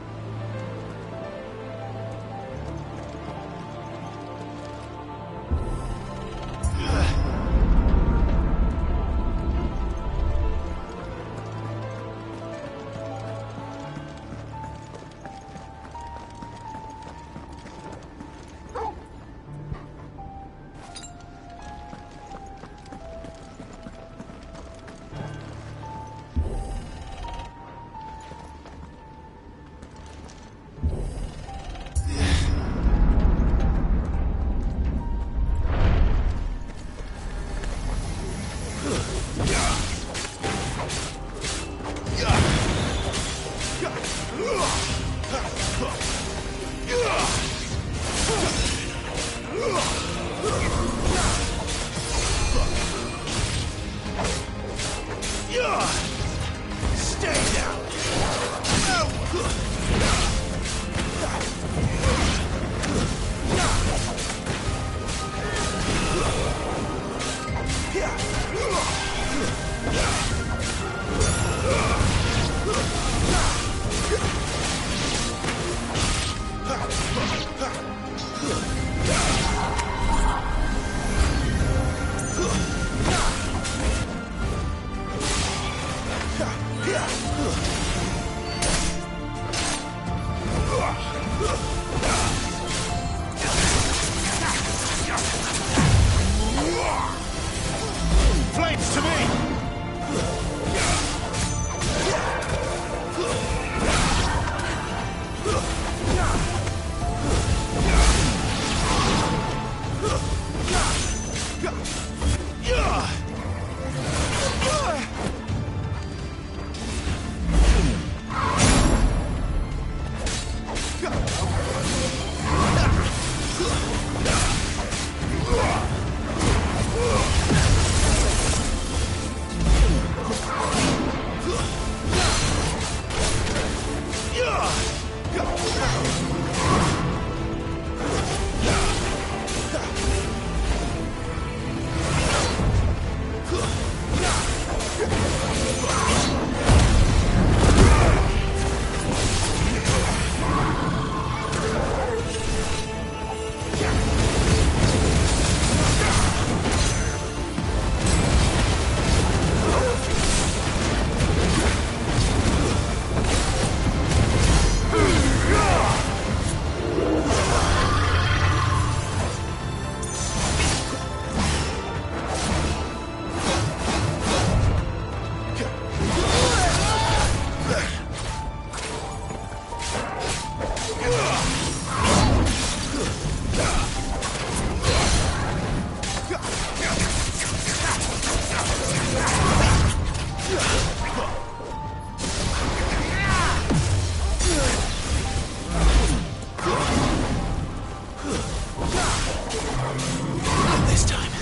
Not this time.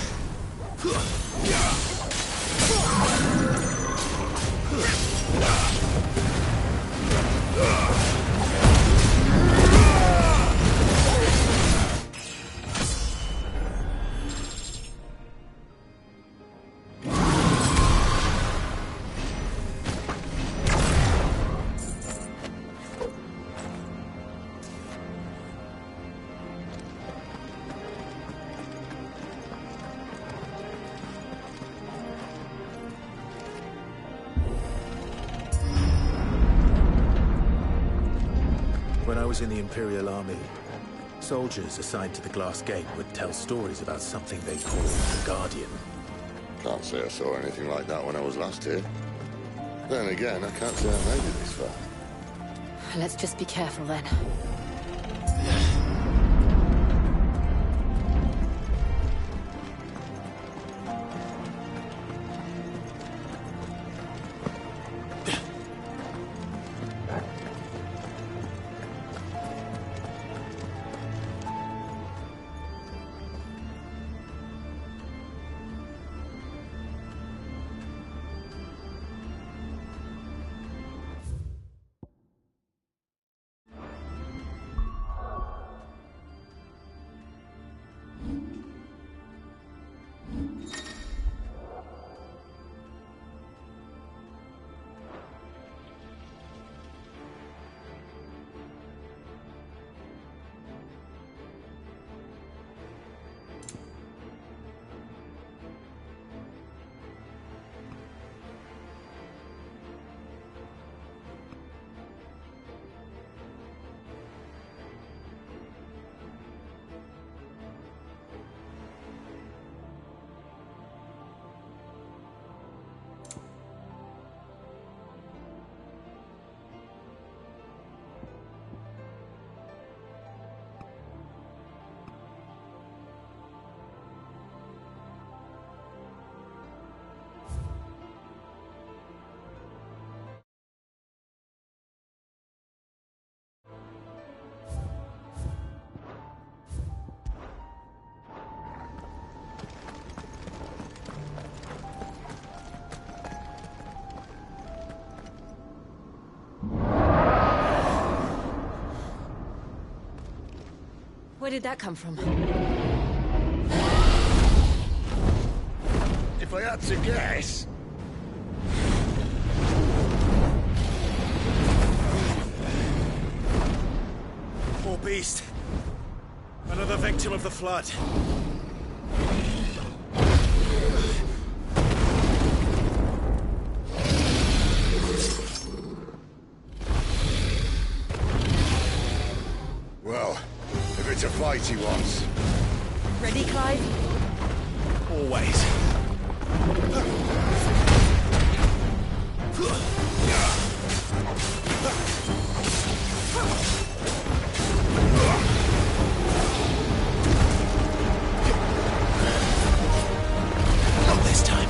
When I was in the Imperial Army, soldiers assigned to the Glass Gate would tell stories about something they called the Guardian. Can't say I saw anything like that when I was last here. Then again, I can't say I made it this far. Let's just be careful then. Where did that come from? If I had to guess... Poor beast. Another victim of the Flood. Well, if it's a fight he wants. Ready, Clive? Always. Not this time.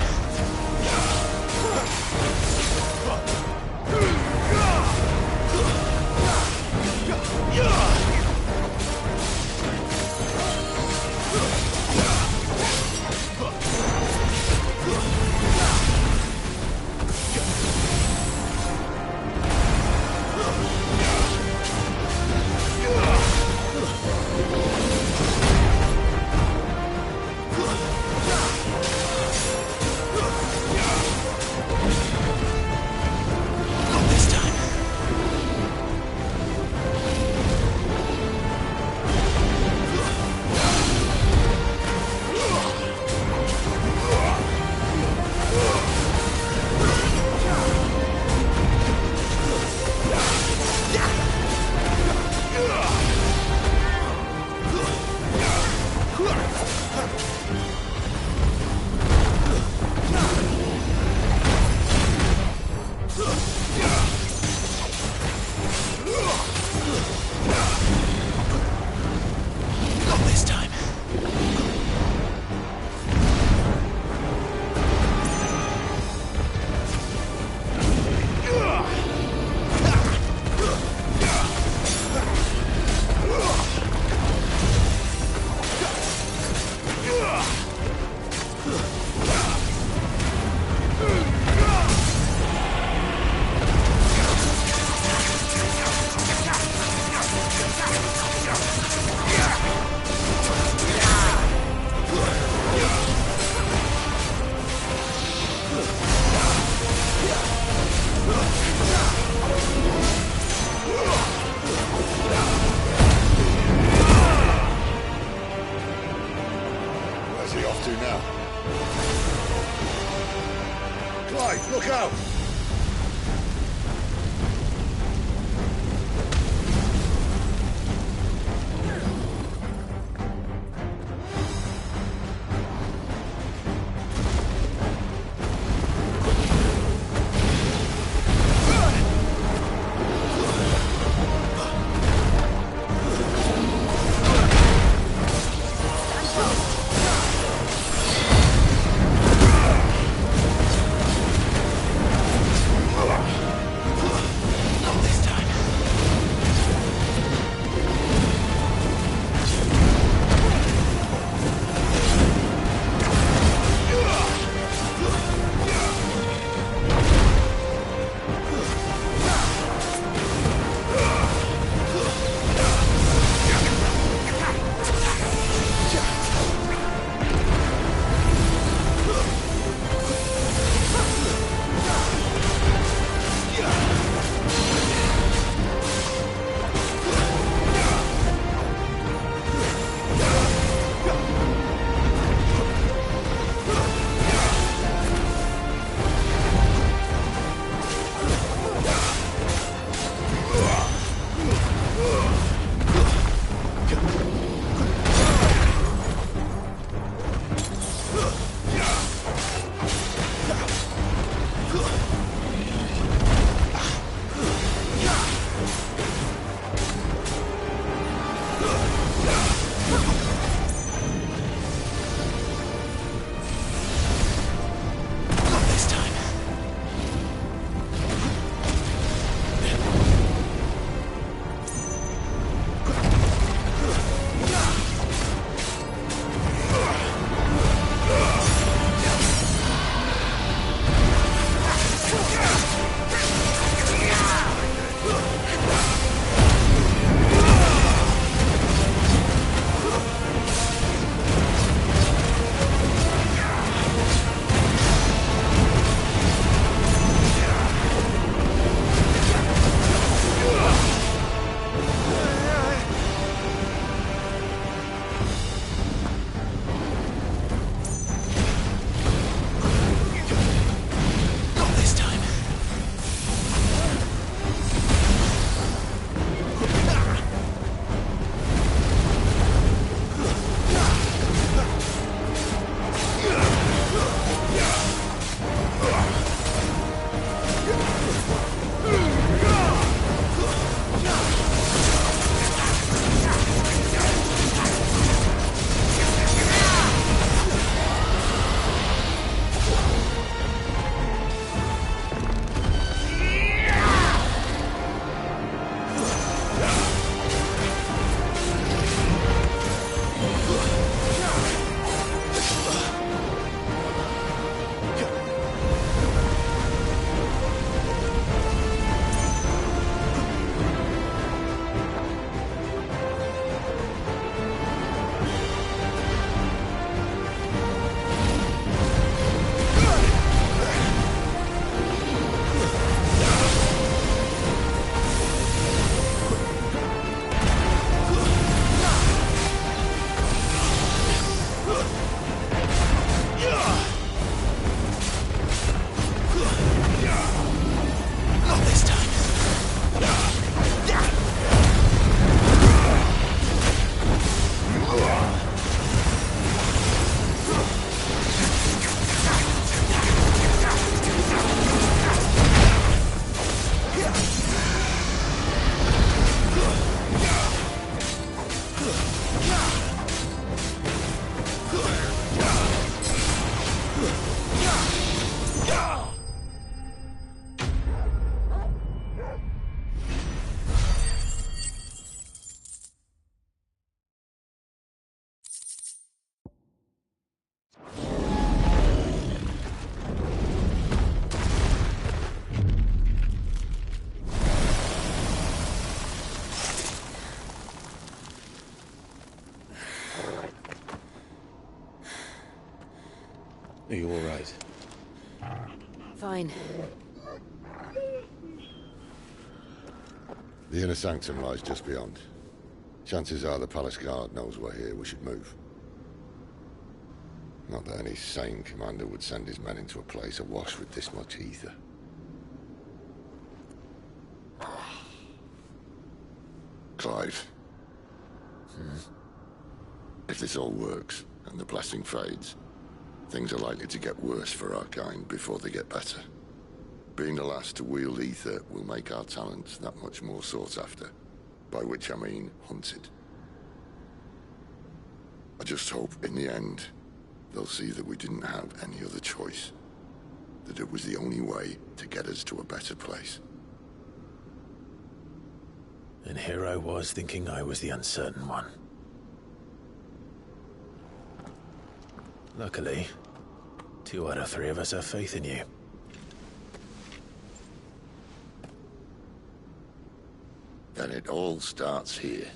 he off to now? Clive, look out! Are you all right? Fine. The inner sanctum lies just beyond. Chances are the palace guard knows we're here. We should move. Not that any sane commander would send his men into a place awash with this much ether. Clive. If this all works, and the blessing fades, things are likely to get worse for our kind before they get better. Being the last to wield ether will make our talents that much more sought after. By which I mean hunted. I just hope, in the end, they'll see that we didn't have any other choice. That it was the only way to get us to a better place. And here I was thinking I was the uncertain one. Luckily, 2 out of 3 of us have faith in you. Then it all starts here.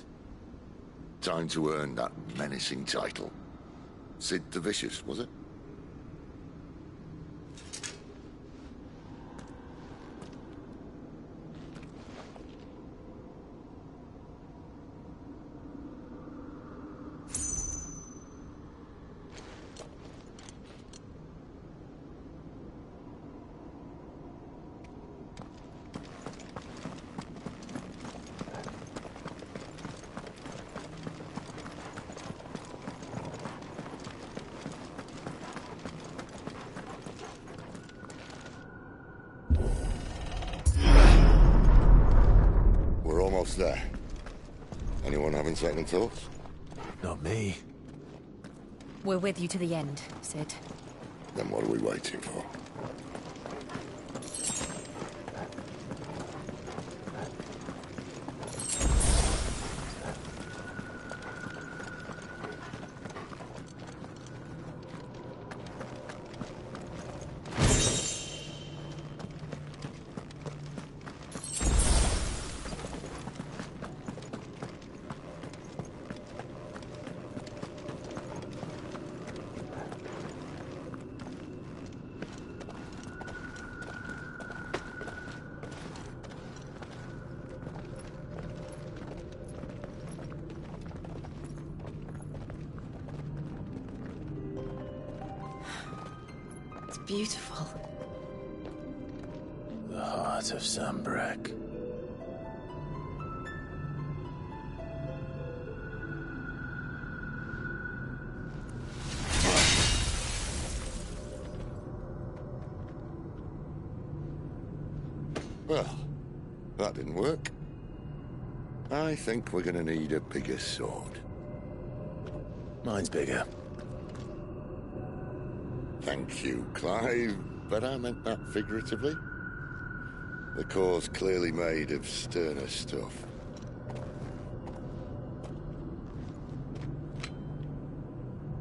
Time to earn that menacing title. Sid the Vicious, was it? There. Anyone having second thoughts? Not me. We're with you to the end, Sid. Then what are we waiting for? Beautiful. The heart of Sambrek. Well, that didn't work. I think we're gonna need a bigger sword. Mine's bigger. Thank you, Clive, but I meant that figuratively. The core's clearly made of sterner stuff.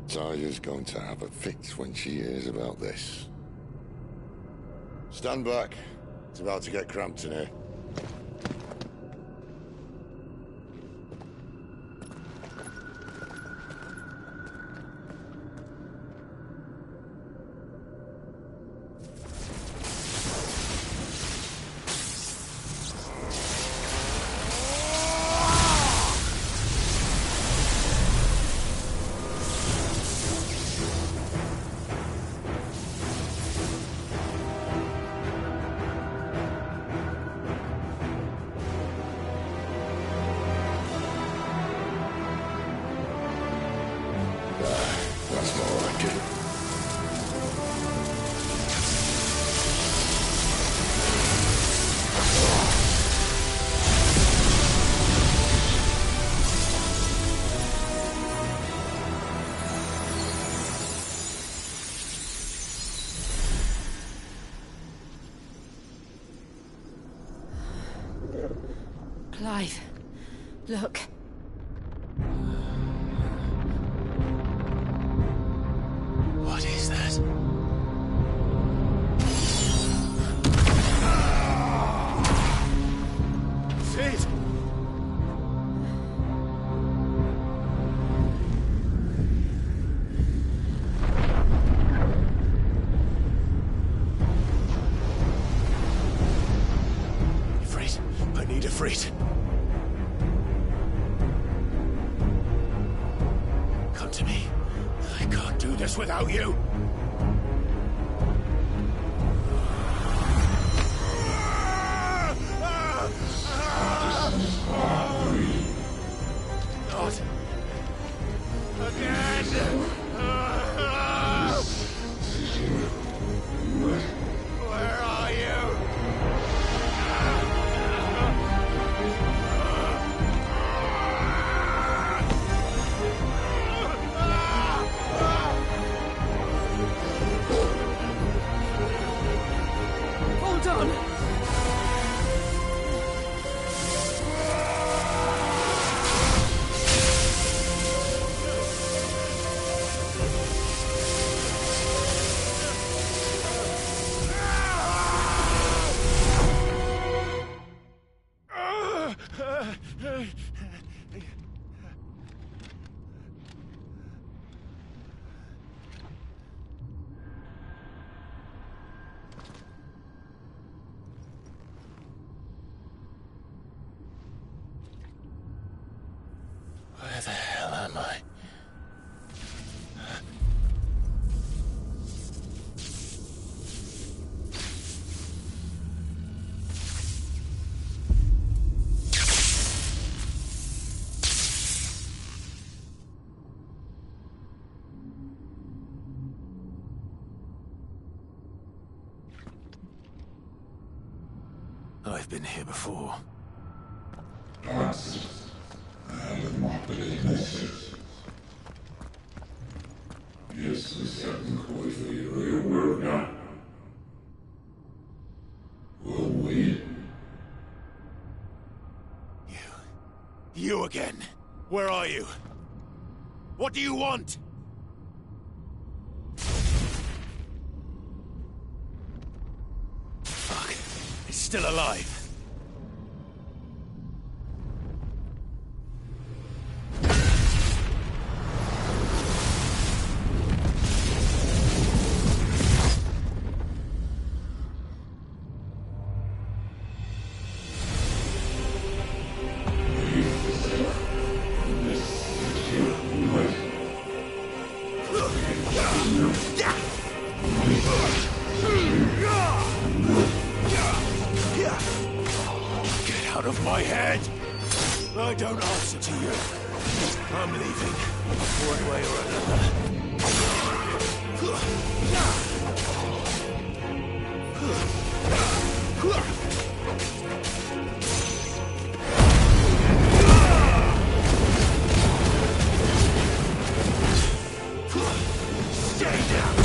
Taya's going to have a fit when she hears about this. Stand back. It's about to get cramped in here. Clive, look. What is that? Sid! Ifrit, I need Ifrit. Come to me. I can't do this without you. Not again. Where are you? Hold on! Where the hell am I? I've been here before. You again. Where are you? What do you want? Fuck. He's still alive. Get out of my head! I don't answer to you. I'm leaving, one way or another. Stay down!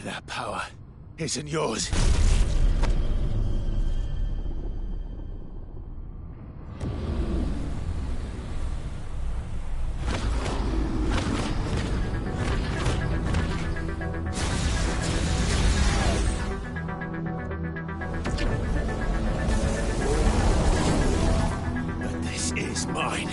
That power isn't yours. But this is mine.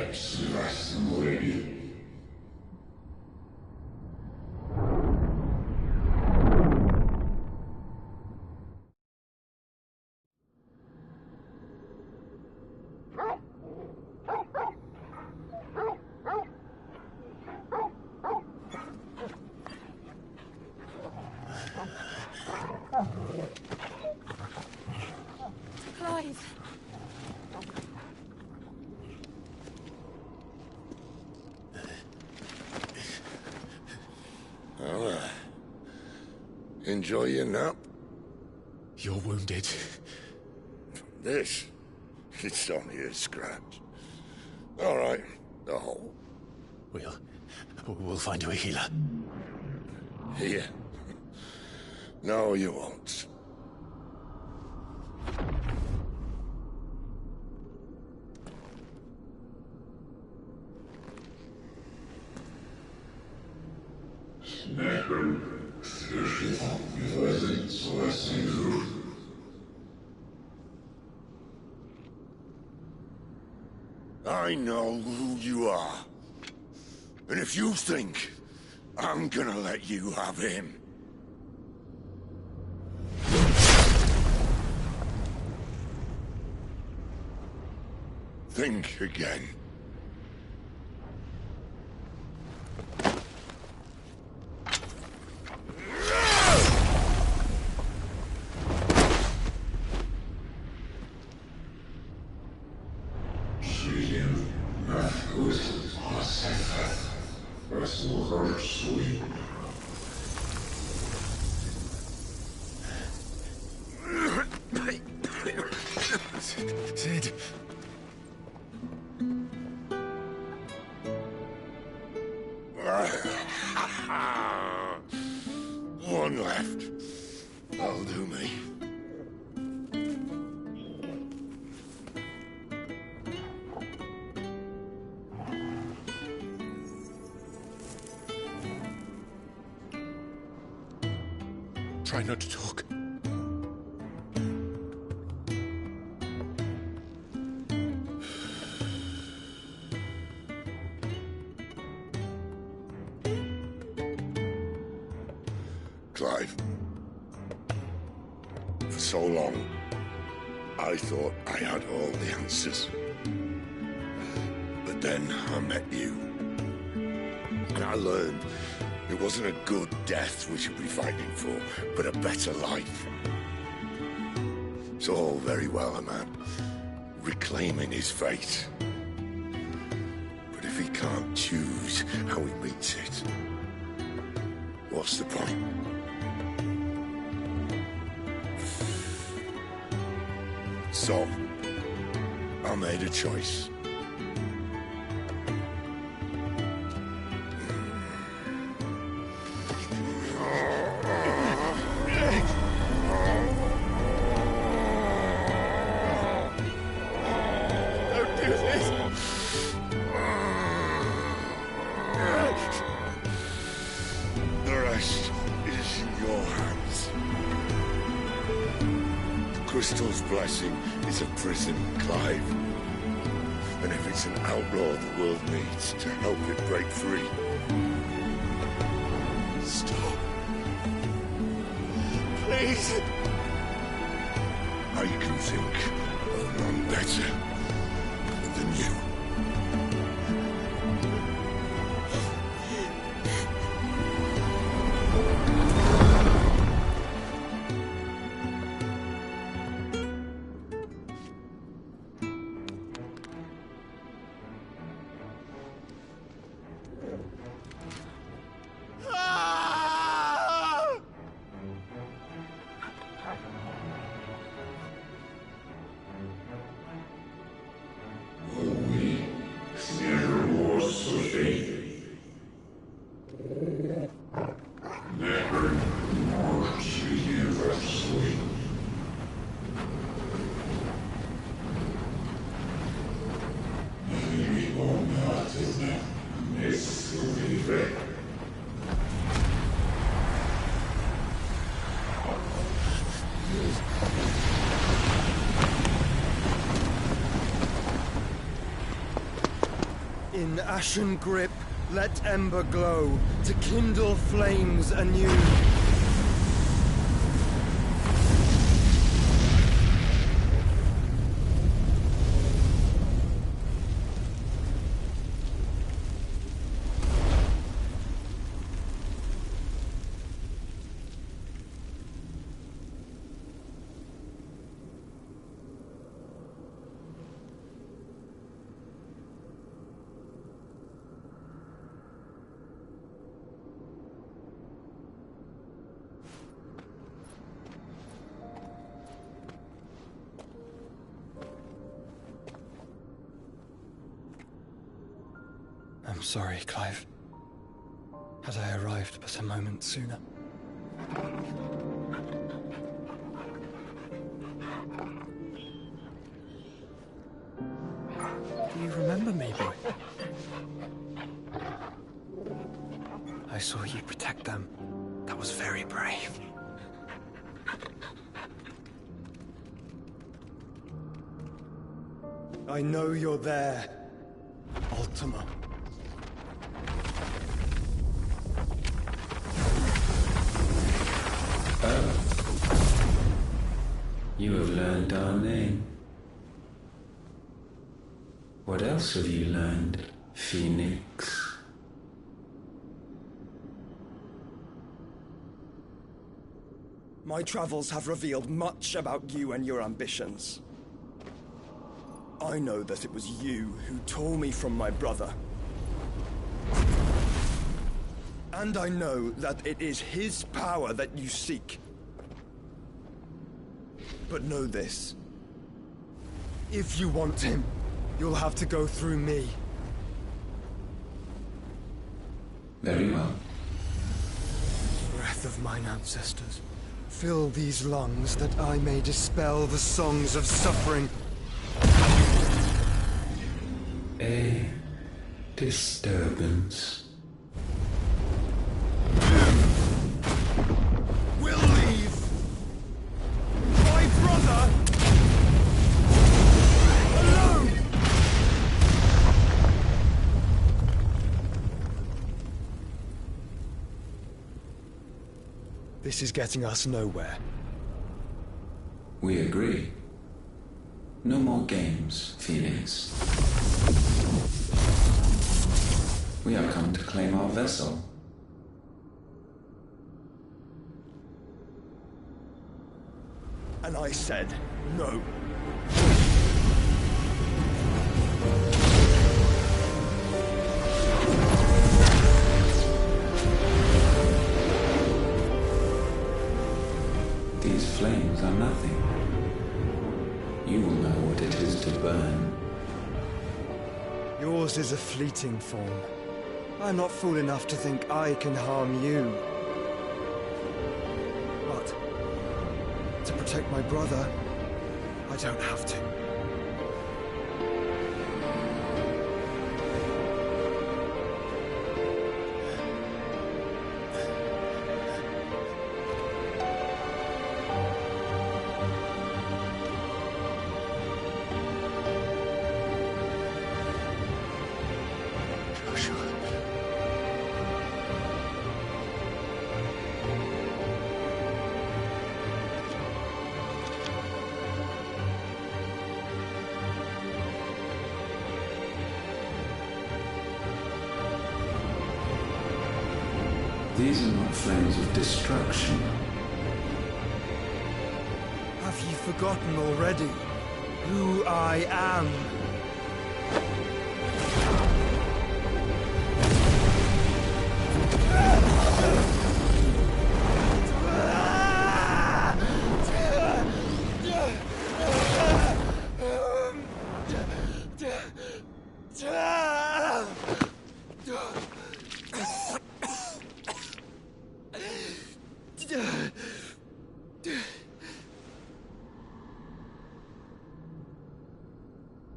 FFXVI. Clive. Well, enjoy your nap. You're wounded. This? It's only a scratch. All right, the hole. We'll find you a healer. Here? No, you won't. I know who you are. And if you think I'm gonna let you have him... think again. Sid. One left. That'll do me. Try not to talk. Clive. For so long, I thought I had all the answers. But then I met you. And I learned it wasn't a good death we should be fighting for, but a better life. It's all very well, a man reclaiming his fate. But if he can't choose how he meets it, what's the point? So, I made a choice. Don't do this! The rest is in your hands. Crystal's blessing is a prison, Clive. And if it's an outlaw the world needs to help it break free... Stop. Please. I can think of none better than you. In ashen grip, let ember glow, to kindle flames anew. I'm sorry, Clive. Had I arrived but a moment sooner. Do you remember me, boy? I saw you protect them. That was very brave. I know you're there, Ultima. You have learned our name. What else have you learned, Phoenix? My travels have revealed much about you and your ambitions. I know that it was you who tore me from my brother. And I know that it is his power that you seek. But know this. If you want him, you'll have to go through me. Very well. Breath of mine ancestors, fill these lungs that I may dispel the songs of suffering. A disturbance. We'll leave. My brother alone. This is getting us nowhere. We agree. No more games, Phoenix. We have come to claim our vessel. And I said no. These flames are nothing. You will know what it is to burn. Yours is a fleeting form. I'm not fool enough to think I can harm you. But to protect my brother, I don't have to. These are not flames of destruction. Have you forgotten already who I am?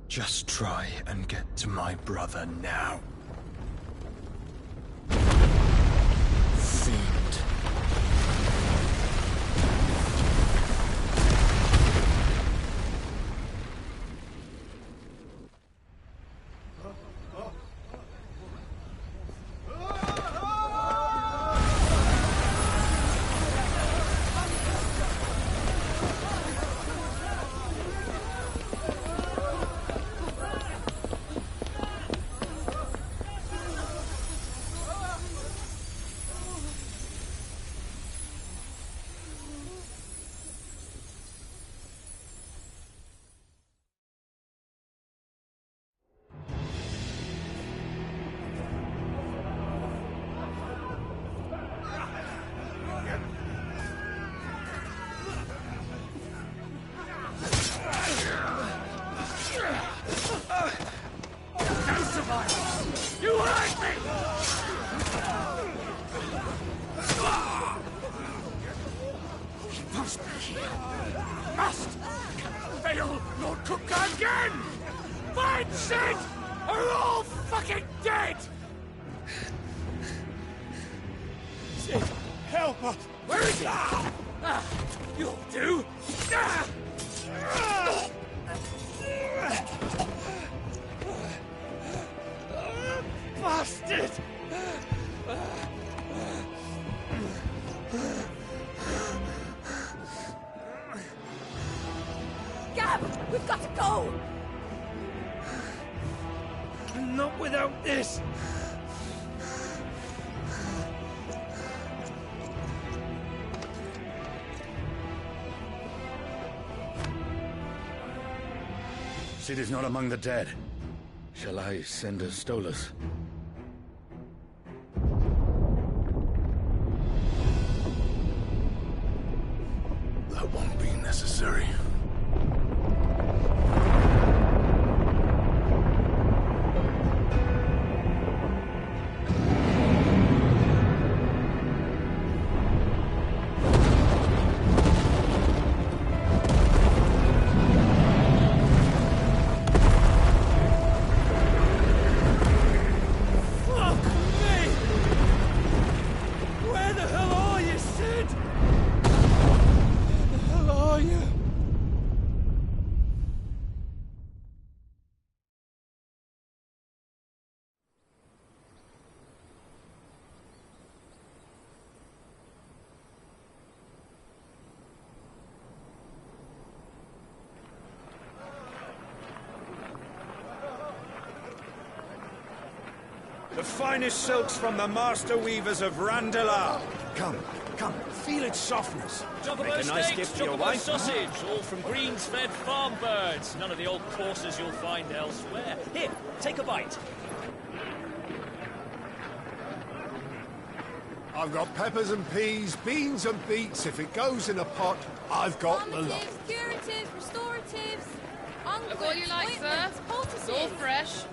Just try and get to my brother now. Fiend. fail, you'll cook again! Find Sid, or you're all fucking dead! Sid, help us! Where is he? You'll do! Bastard! Gab, we've got to go! Not without this! Sid is not among the dead. Shall I send a Stolas? That won't be necessary. The finest silks from the master weavers of Randalar. Come, come, feel its softness. Chocobo Make a nice steaks, gift for your chocobo wife. sausage, all from greens-fed farm birds. None of the old courses you'll find elsewhere. Here, take a bite. I've got peppers and peas, beans and beets. If it goes in a pot, I've got the lot. Curatives, restoratives, Look what you like, sir. It's all fresh.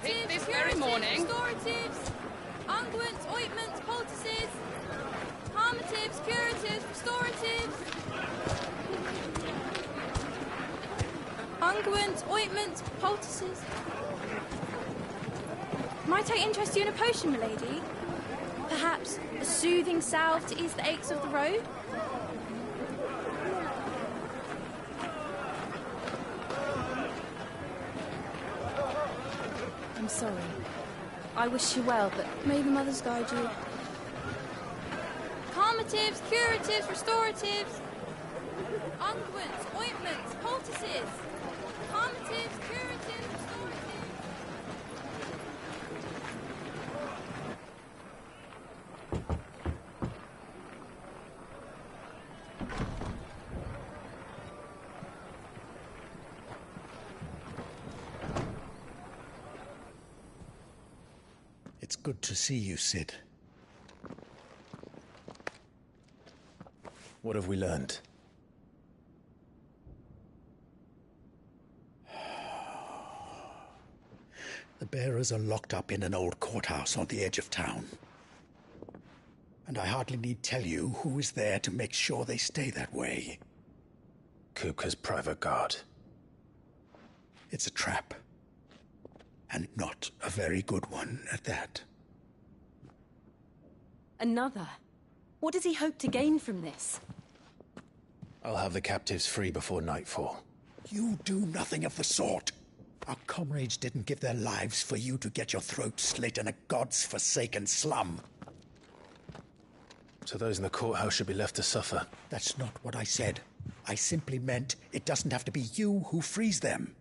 Picked this very morning. Restoratives, unguents, ointments, poultices, harmatives, curatives, restoratives, unguents, ointments, poultices. Might I interest you in a potion, milady? Perhaps a soothing salve to ease the aches of the road? I'm sorry. I wish you well, but may the mothers guide you. Calmatives, curatives, restoratives, unguents, ointments, poultices, calmatives, curatives, restoratives. It's good to see you, Sid. What have we learned? The bearers are locked up in an old courthouse on the edge of town. And I hardly need tell you who is there to make sure they stay that way. Kupka's private guard. It's a trap. And not a very good one at that. Another? What does he hope to gain from this? I'll have the captives free before nightfall. You do nothing of the sort. Our comrades didn't give their lives for you to get your throat slit in a god's forsaken slum. So those in the courthouse should be left to suffer. That's not what I said. I simply meant it doesn't have to be you who frees them.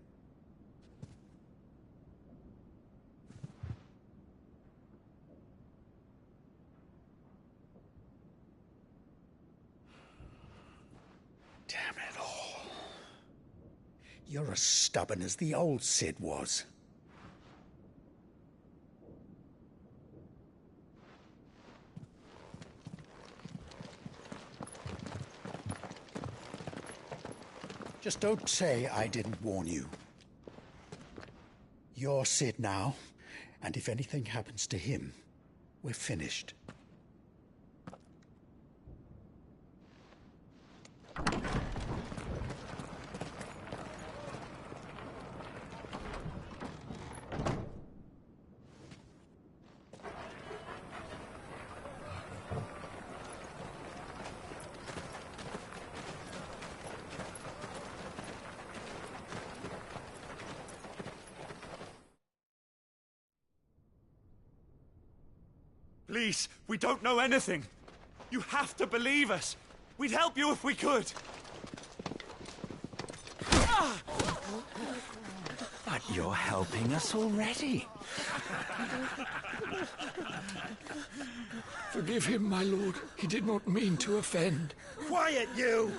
Damn it all. You're as stubborn as the old Sid was. Just don't say I didn't warn you. You're Sid now, and if anything happens to him, we're finished. Please, we don't know anything. You have to believe us. We'd help you if we could. But you're helping us already. Forgive him, my lord. He did not mean to offend. Quiet, you!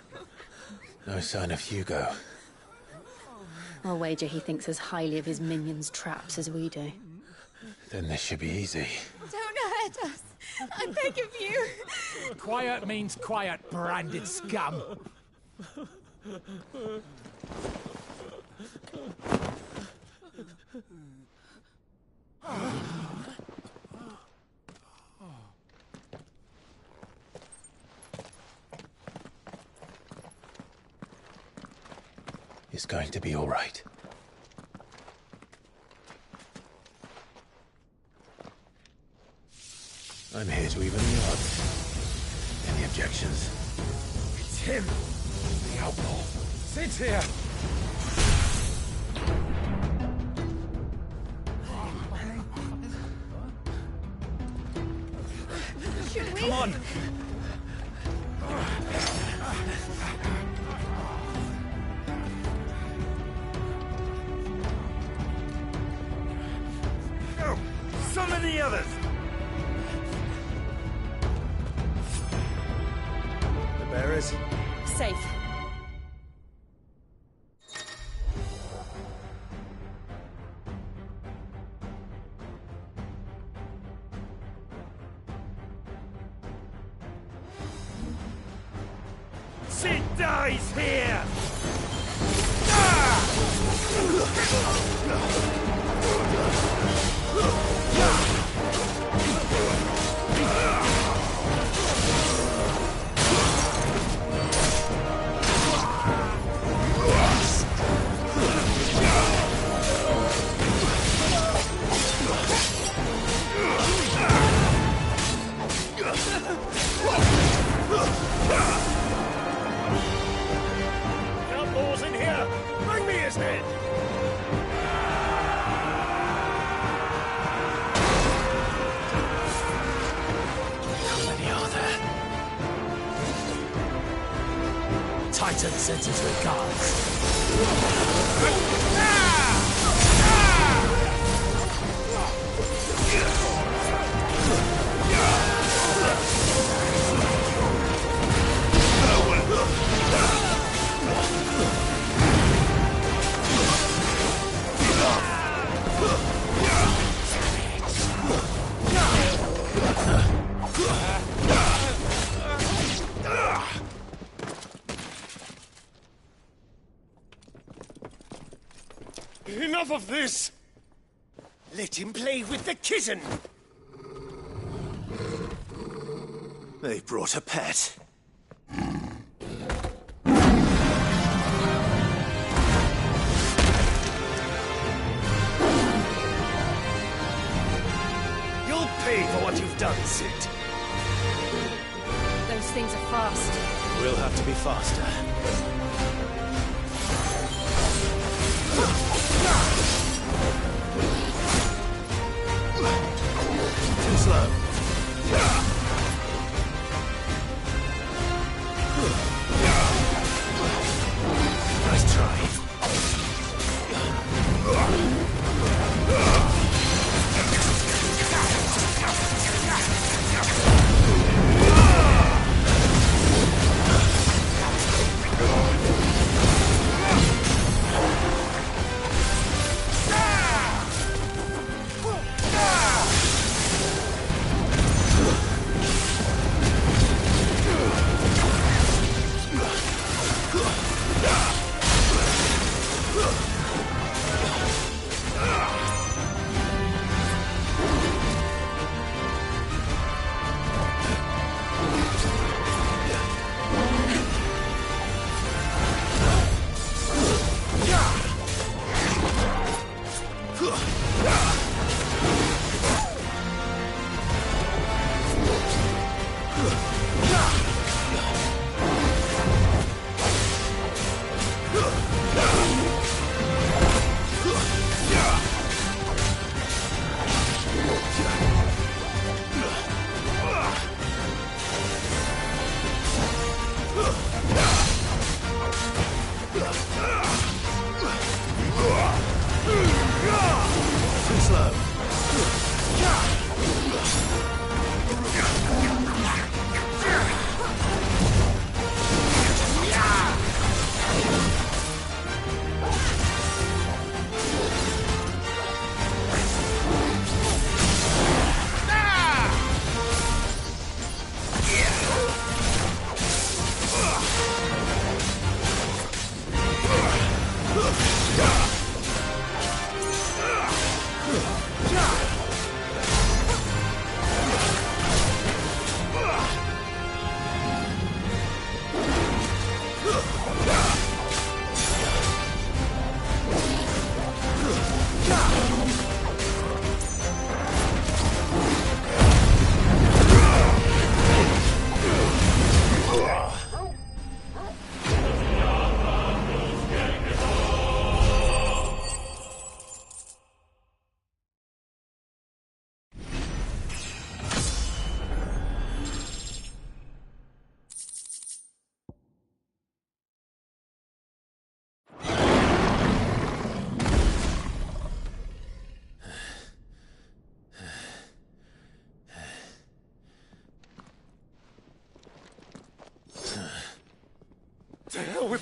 No sign of Hugo. I'll wager he thinks as highly of his minions' traps as we do. Then this should be easy. Don't hurt us. I beg of you. Quiet means quiet, branded scum. It's going to be all right. I'm here to even the odds. Any objections? It's him! The outlaw! Sit here! Should we? Come on! Go! Summon the others! The bearers? Safe. Sid dies here! Outlaws in here! Bring me his head! How many are there? Titan sends his regards. Enough of this! Let him play with the kitten! They brought a pet. You'll pay for what you've done, Sid. Those things are fast. We'll have to be faster. Too slow. Nice try.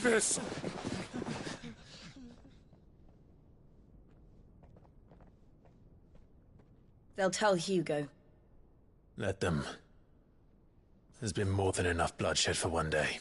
this! They'll tell Hugo. Let them. There's been more than enough bloodshed for one day.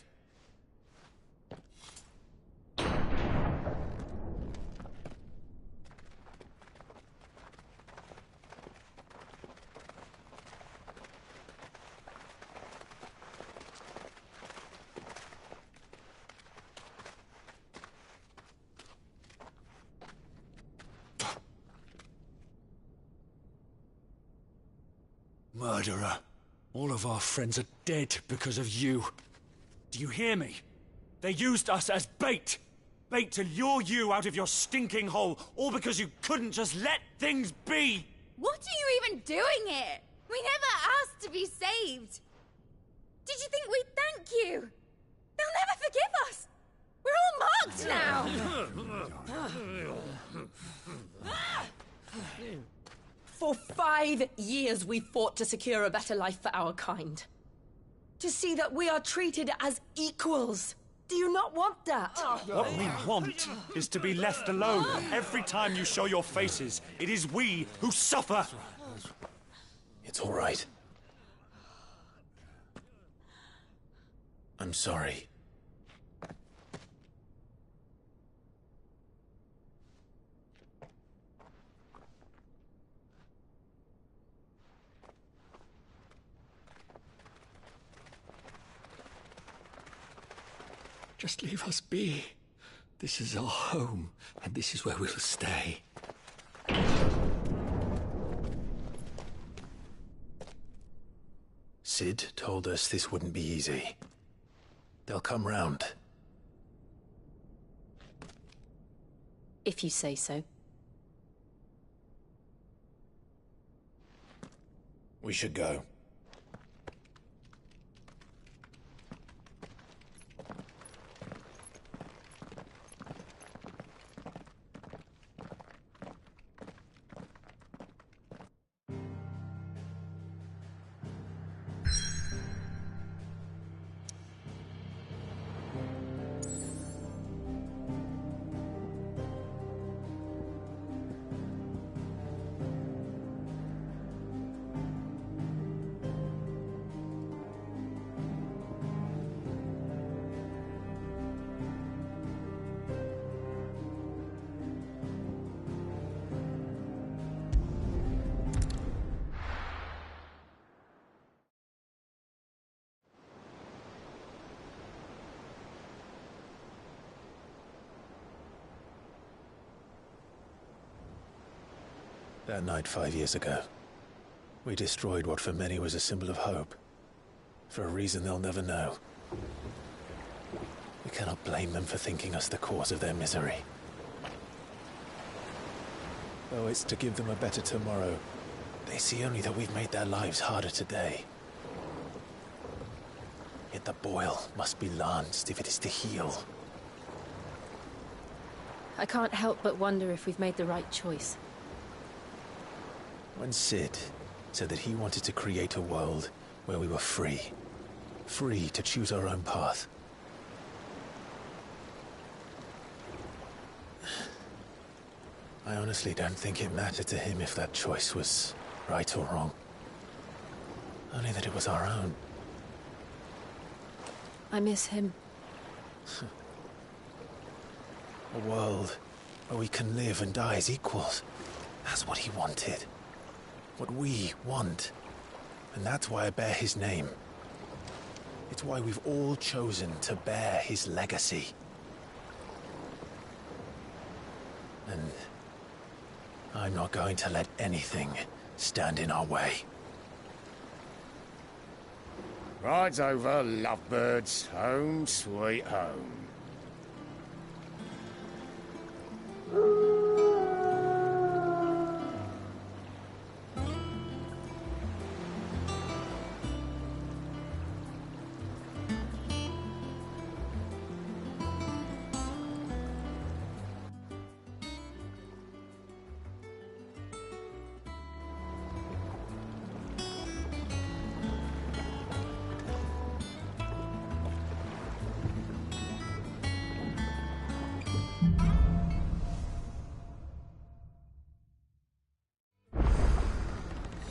Murderer. All of our friends are dead because of you. Do you hear me? They used us as bait. Bait to lure you out of your stinking hole, all because you couldn't just let things be. What are you even doing here? We never asked to be saved. Did you think we'd thank you? They'll never forgive us. We're all marked now. For 5 years we fought to secure a better life for our kind. To see that we are treated as equals. Do you not want that? What we want is to be left alone. Every time you show your faces, it is we who suffer. It's all right. I'm sorry. Just leave us be. This is our home, and this is where we'll stay. Sid told us this wouldn't be easy. They'll come round. If you say so. We should go. That night 5 years ago, we destroyed what for many was a symbol of hope. For a reason they'll never know. We cannot blame them for thinking us the cause of their misery. Though it's to give them a better tomorrow, they see only that we've made their lives harder today. Yet the boil must be lanced if it is to heal. I can't help but wonder if we've made the right choice. When Sid said that he wanted to create a world where we were free. Free to choose our own path. I honestly don't think it mattered to him if that choice was right or wrong. Only that it was our own. I miss him. A world where we can live and die as equals. That's what he wanted. What we want. And that's why I bear his name. It's why we've all chosen to bear his legacy. And I'm not going to let anything stand in our way. Ride's over, lovebirds. Home sweet home.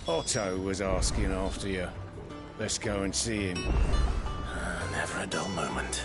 Otto was asking after you. Let's go and see him. Never a dull moment.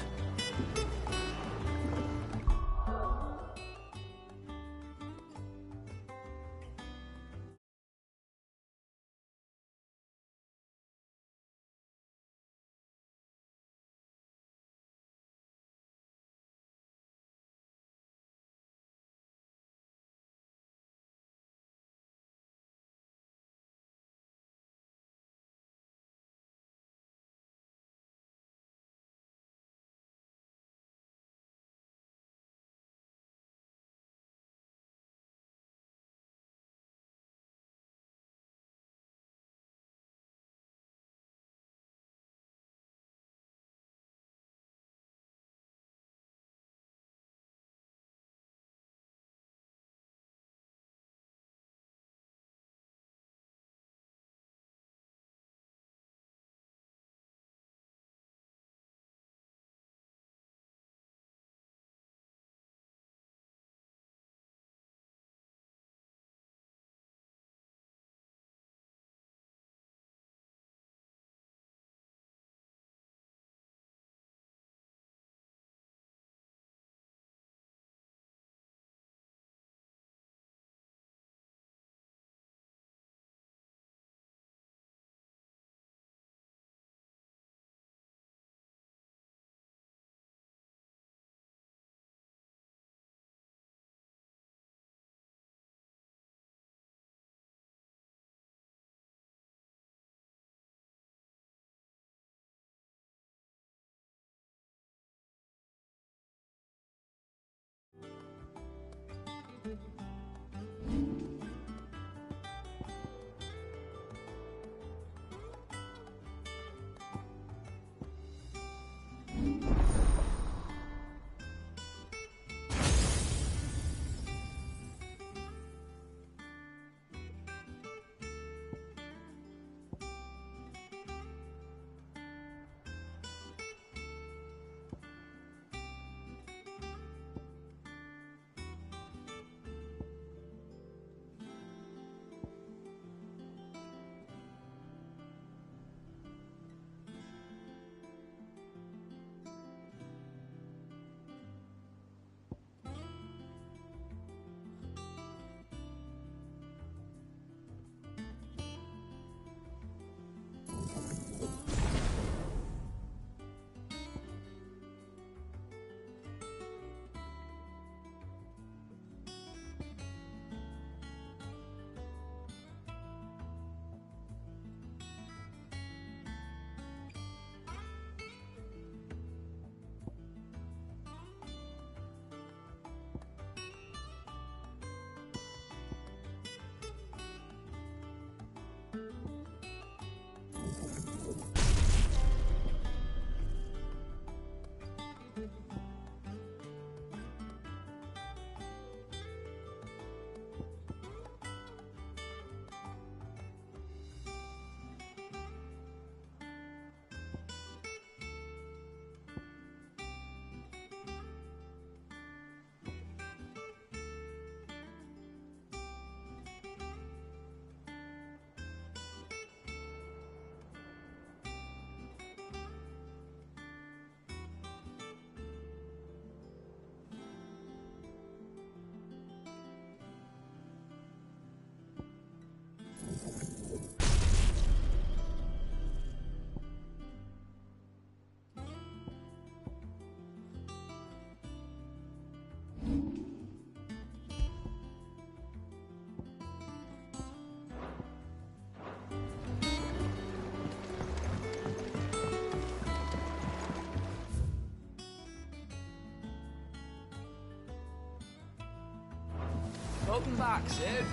Welcome back, Sid.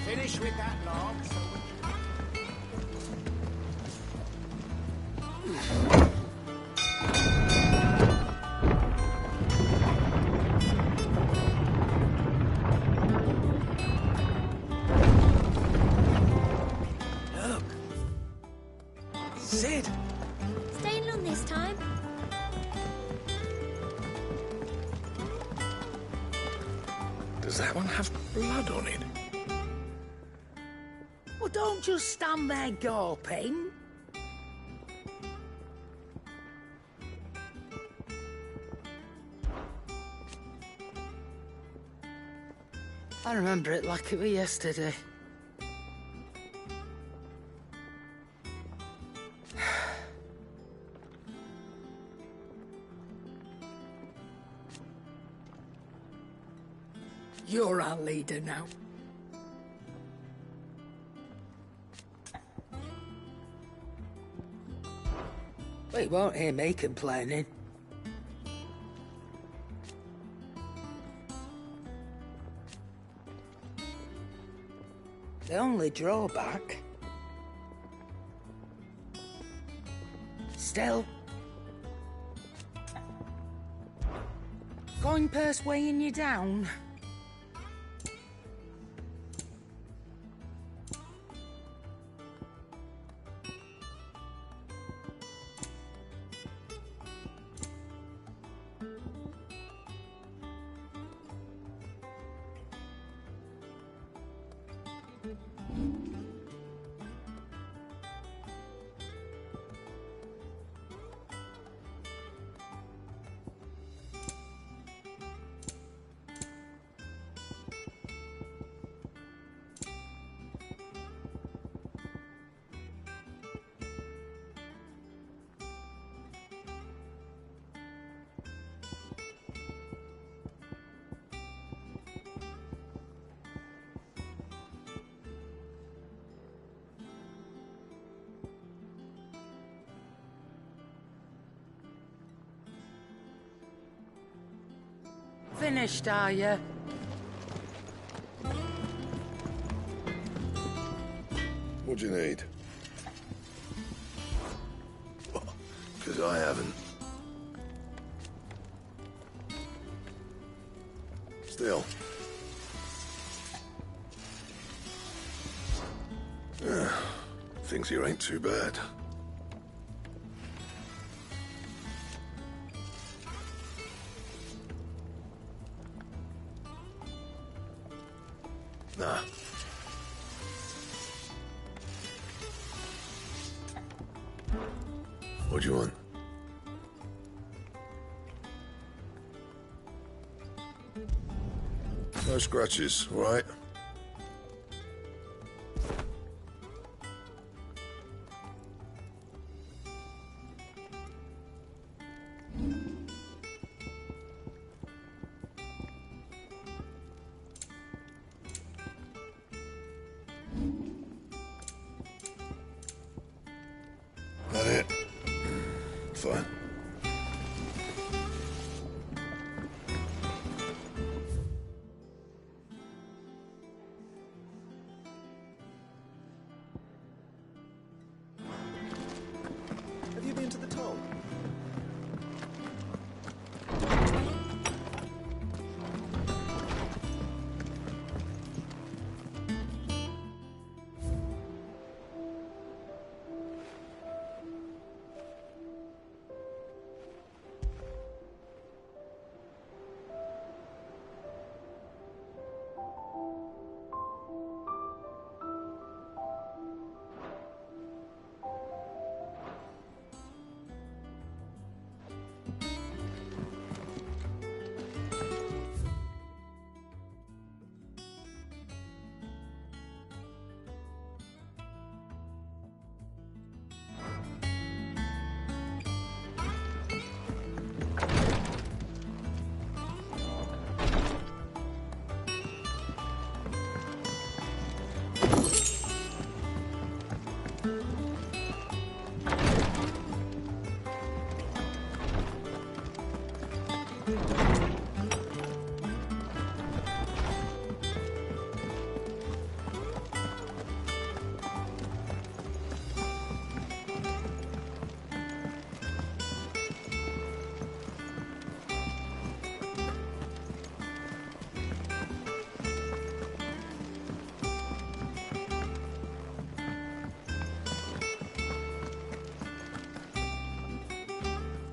Finish with that log so Look! Sid! Staying long this time? Does that one have blood on it? don't just stand there gawping. I remember it like it was yesterday. You're our leader now. We won't hear me complaining. The only drawback... Still... Coin purse weighing you down? Finished, are you? What do you need? Because I haven't. Still. Things here ain't too bad. Nah. What do you want? No scratches, all right? That it? Fine. Have you been to the toll?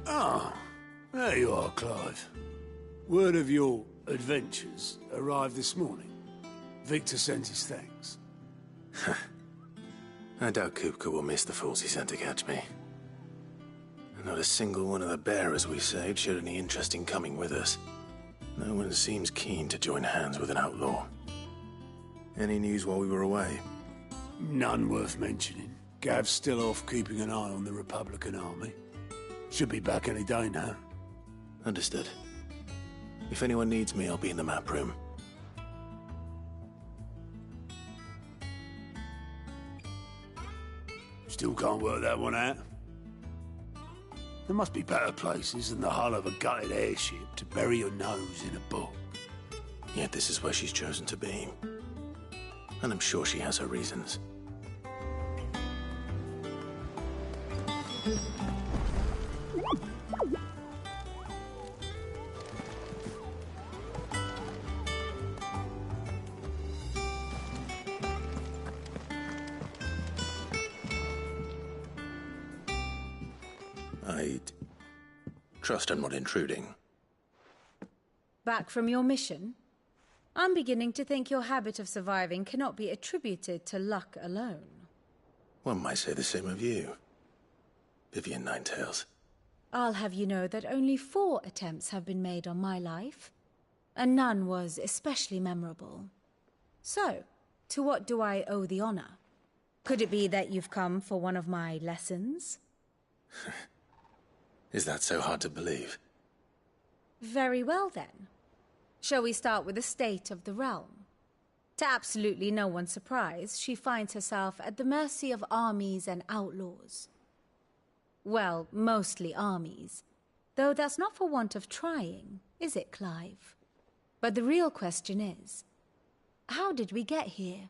Ah, there you are, Clive. Word of your adventures arrived this morning. Victor sent his thanks. I doubt Kupka will miss the fools he sent to catch me. Not a single one of the bearers we saved showed any interest in coming with us. No one seems keen to join hands with an outlaw. Any news while we were away? None worth mentioning. Gav's still off keeping an eye on the Republican army. Should be back any day now. Understood. If anyone needs me, I'll be in the map room. Still can't work that one out. There must be better places than the hull of a gutted airship to bury your nose in a book. Yet this is where she's chosen to be. And I'm sure she has her reasons. I trust I'm not intruding. Back from your mission? I'm beginning to think your habit of surviving cannot be attributed to luck alone. One might say the same of you, Vivian Ninetails. I'll have you know that only 4 attempts have been made on my life, and none was especially memorable. So, to what do I owe the honor? Could it be that you've come for one of my lessons? Is that so hard to believe? Very well, then. Shall we start with the state of the realm? To absolutely no one's surprise, she finds herself at the mercy of armies and outlaws. Well, mostly armies. Though that's not for want of trying, is it, Clive? But the real question is, how did we get here?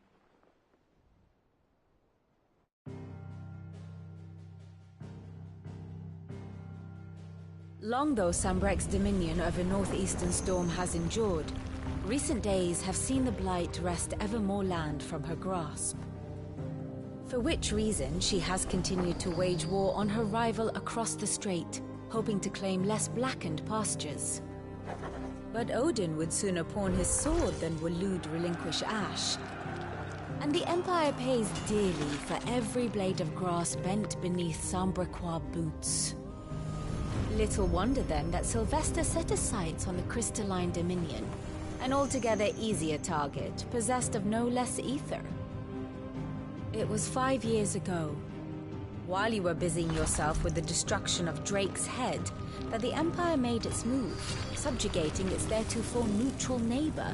Long though Sambrek's dominion over northeastern Storm has endured, recent days have seen the Blight wrest ever more land from her grasp. For which reason she has continued to wage war on her rival across the strait, hoping to claim less blackened pastures. But Odin would sooner pawn his sword than Waloed relinquish Ash. And the Empire pays dearly for every blade of grass bent beneath Sambrequois boots. Little wonder then that Sylvester set his sights on the crystalline dominion, an altogether easier target, possessed of no less ether. It was 5 years ago, while you were busying yourself with the destruction of Drake's head, that the Empire made its move, subjugating its theretofore neutral neighbor.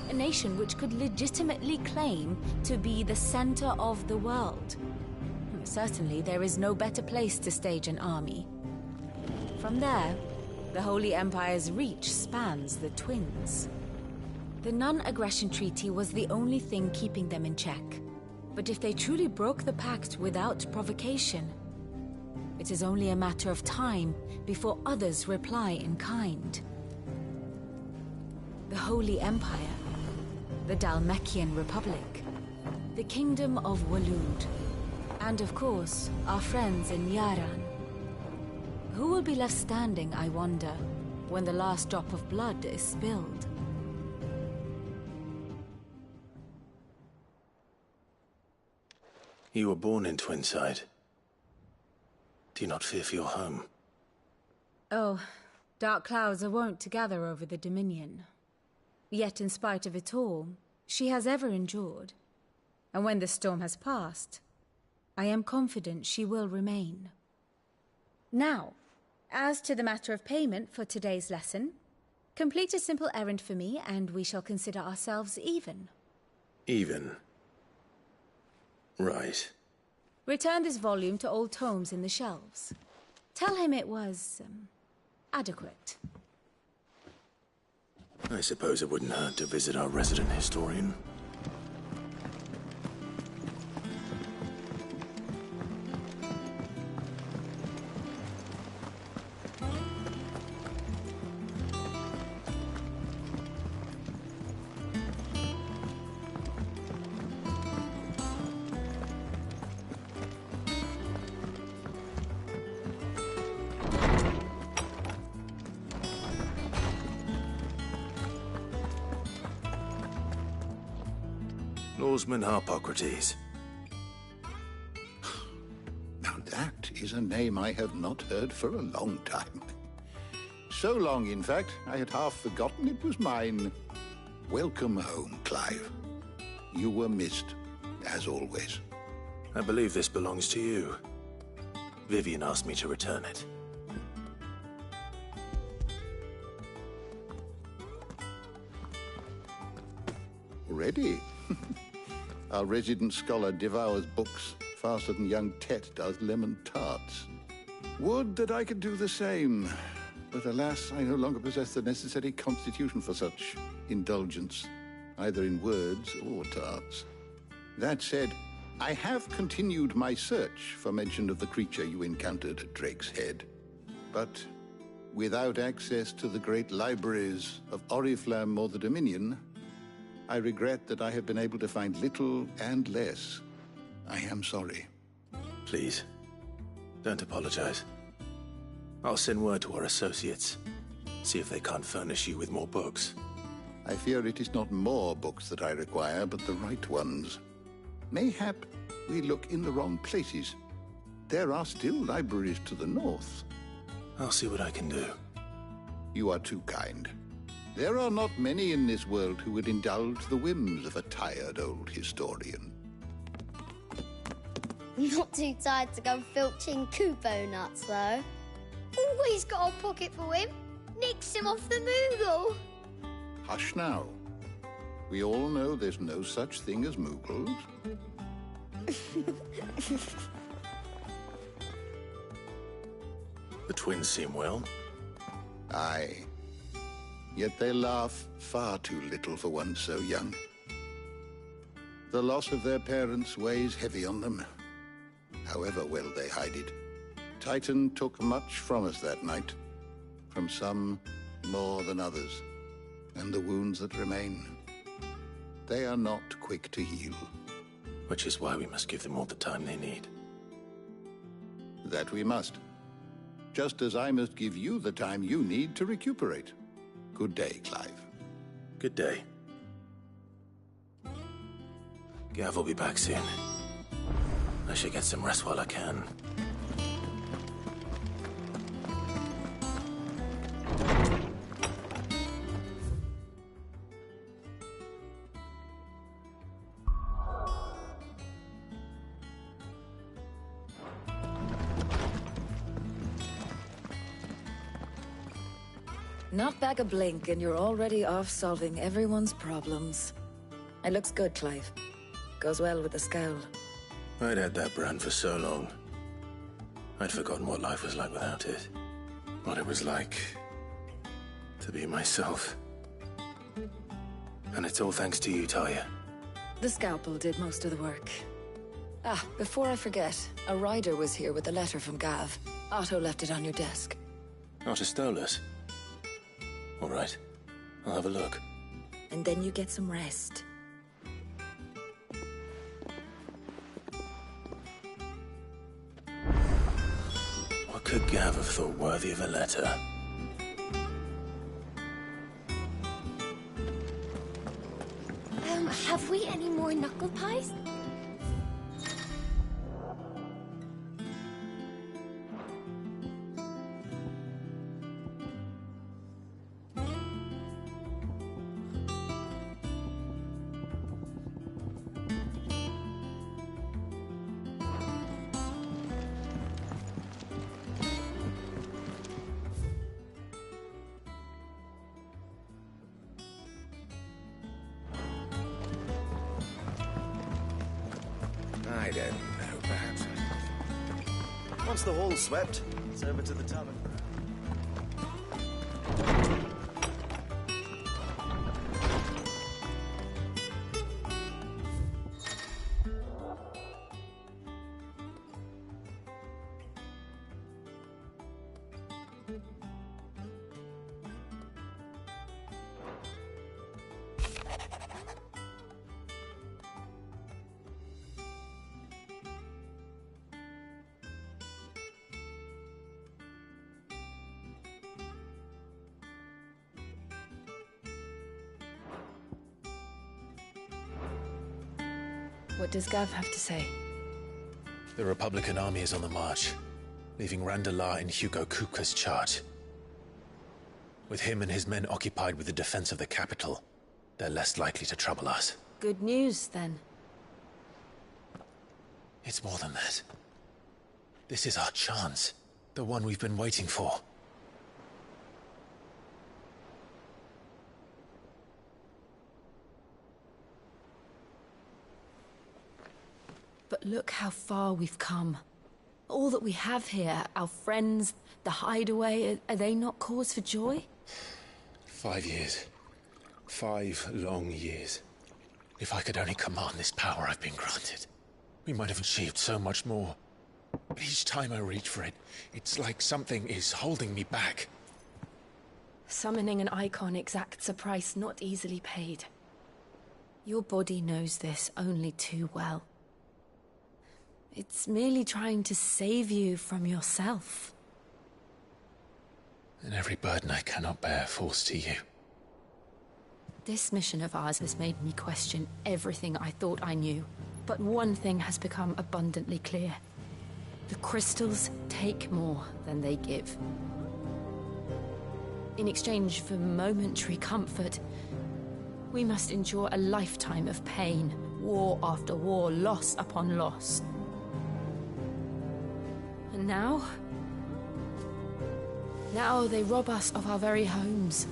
A nation which could legitimately claim to be the center of the world. Certainly there is no better place to stage an army. From there, the Holy Empire's reach spans the Twins. The non-aggression treaty was the only thing keeping them in check. But if they truly broke the pact without provocation, it is only a matter of time before others reply in kind. The Holy Empire, the Dhalmekian Republic, the Kingdom of Waloed, and of course, our friends in Yaran. Who will be left standing, I wonder, when the last drop of blood is spilled? You were born in Twinside. Do you not fear for your home? Oh, dark clouds are wont to gather over the Dominion. Yet in spite of it all, she has ever endured. And when the storm has passed, I am confident she will remain. Now, as to the matter of payment for today's lesson, complete a simple errand for me and we shall consider ourselves even. Even? Right. Return this volume to old tomes in the shelves. Tell him it was, adequate. I suppose it wouldn't hurt to visit our resident historian. Norseman Harpocrates. That is a name I have not heard for a long time. So long, in fact, I had half forgotten it was mine. Welcome home, Clive. You were missed, as always. I believe this belongs to you. Vivian asked me to return it. Already? Our resident scholar devours books faster than young Tet does lemon tarts. Would that I could do the same. But alas, I no longer possess the necessary constitution for such indulgence, either in words or tarts. That said, I have continued my search for mention of the creature you encountered at Drake's Head. But without access to the great libraries of Oriflamme or the Dominion, I regret that I have been able to find little and less. I am sorry. Please, don't apologize. I'll send word to our associates. See if they can't furnish you with more books. I fear it is not more books that I require, but the right ones. Mayhap we look in the wrong places. There are still libraries to the north. I'll see what I can do. You are too kind. There are not many in this world who would indulge the whims of a tired old historian. Not too tired to go filching Kupo nuts, though. Always got a pocket for him. Nicks him off the Moogle. Hush now. We all know there's no such thing as Moogles. The twins seem well. Aye. Yet they laugh far too little for one so young. The loss of their parents weighs heavy on them, however well they hide it. Titan took much from us that night, from some more than others, and the wounds that remain, they are not quick to heal. Which is why we must give them all the time they need. That we must. Just as I must give you the time you need to recuperate. Good day, Clive. Good day. Gav will be back soon. I should get some rest while I can. Knock back a blink and you're already off solving everyone's problems. It looks good, Clive. Goes well with the scowl. I'd had that brand for so long. I'd forgotten what life was like without it. What it was like to be myself. And it's all thanks to you, Talia. The scalpel did most of the work. Ah, before I forget, a rider was here with a letter from Gav. Otto left it on your desk. Otto stole us. All right. I'll have a look. And then you get some rest. What could Gav have thought worthy of a letter? Have we any more knuckle pies? I don't know, perhaps. Once the hall's swept, it's over to the tavern. What does Gav have to say? The Republican army is on the march, leaving Randalar in Hugo Kupka's charge. With him and his men occupied with the defense of the capital, they're less likely to trouble us. Good news, then. It's more than that. This is our chance. The one we've been waiting for. But look how far we've come. All that we have here, our friends, the hideaway, are they not cause for joy? 5 years. 5 long years. If I could only command this power I've been granted, we might have achieved so much more. But each time I reach for it, it's like something is holding me back. Summoning an icon exacts a price not easily paid. Your body knows this only too well. It's merely trying to save you from yourself. And every burden I cannot bear falls to you. This mission of ours has made me question everything I thought I knew. But one thing has become abundantly clear. The crystals take more than they give. In exchange for momentary comfort, we must endure a lifetime of pain, war after war, loss upon loss. And now they rob us of our very homes,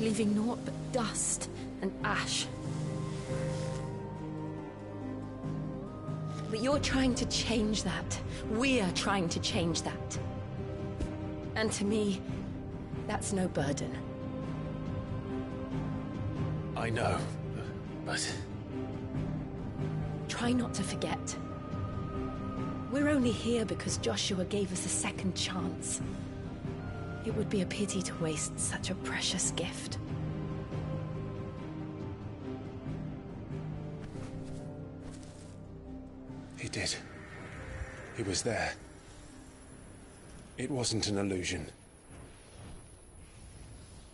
leaving naught but dust and ash. But you're trying to change that. We're trying to change that. And to me, that's no burden. I know, but... Try not to forget. We're only here because Joshua gave us a second chance. It would be a pity to waste such a precious gift. He did. He was there. It wasn't an illusion.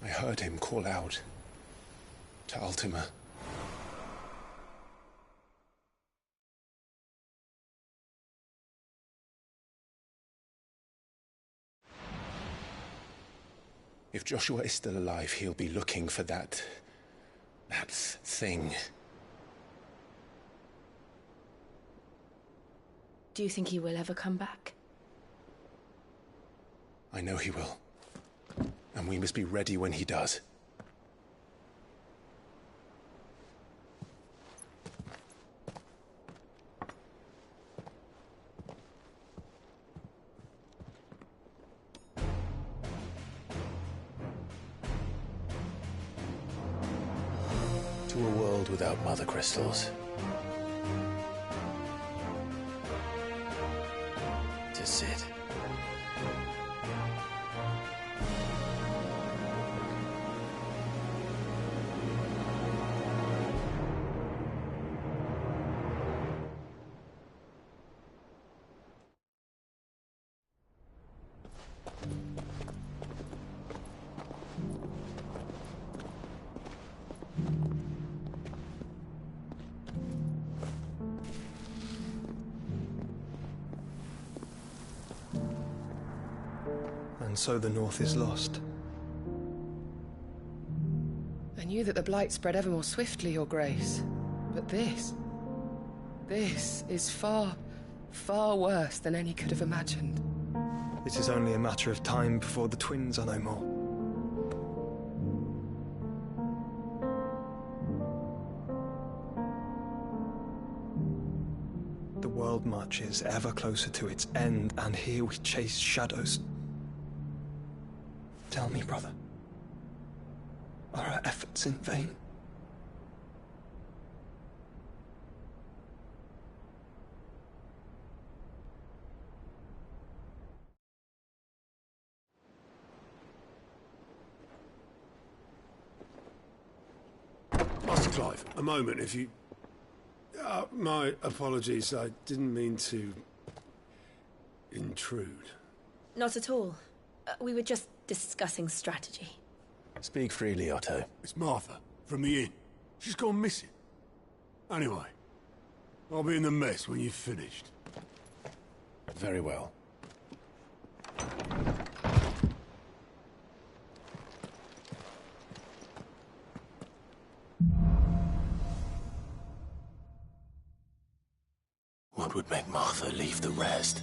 I heard him call out to Ultima. If Joshua is still alive, he'll be looking for that thing. Do you think he will ever come back? I know he will. And we must be ready when he does. To a world without mother crystals. To Sid. And so the North is lost. I knew that the Blight spread ever more swiftly, Your Grace. But this is far, far worse than any could have imagined. It is only a matter of time before the twins are no more. The world marches ever closer to its end, and here we chase shadows. Tell me, brother, are our efforts in vain? Master Clive, a moment, if you... my apologies, I didn't mean to... intrude. Not at all. We were just discussing strategy. Speak freely, Otto. It's Martha, from the inn. She's gone missing. Anyway, I'll be in the mess when you've finished. Very well. What would make Martha leave the rest?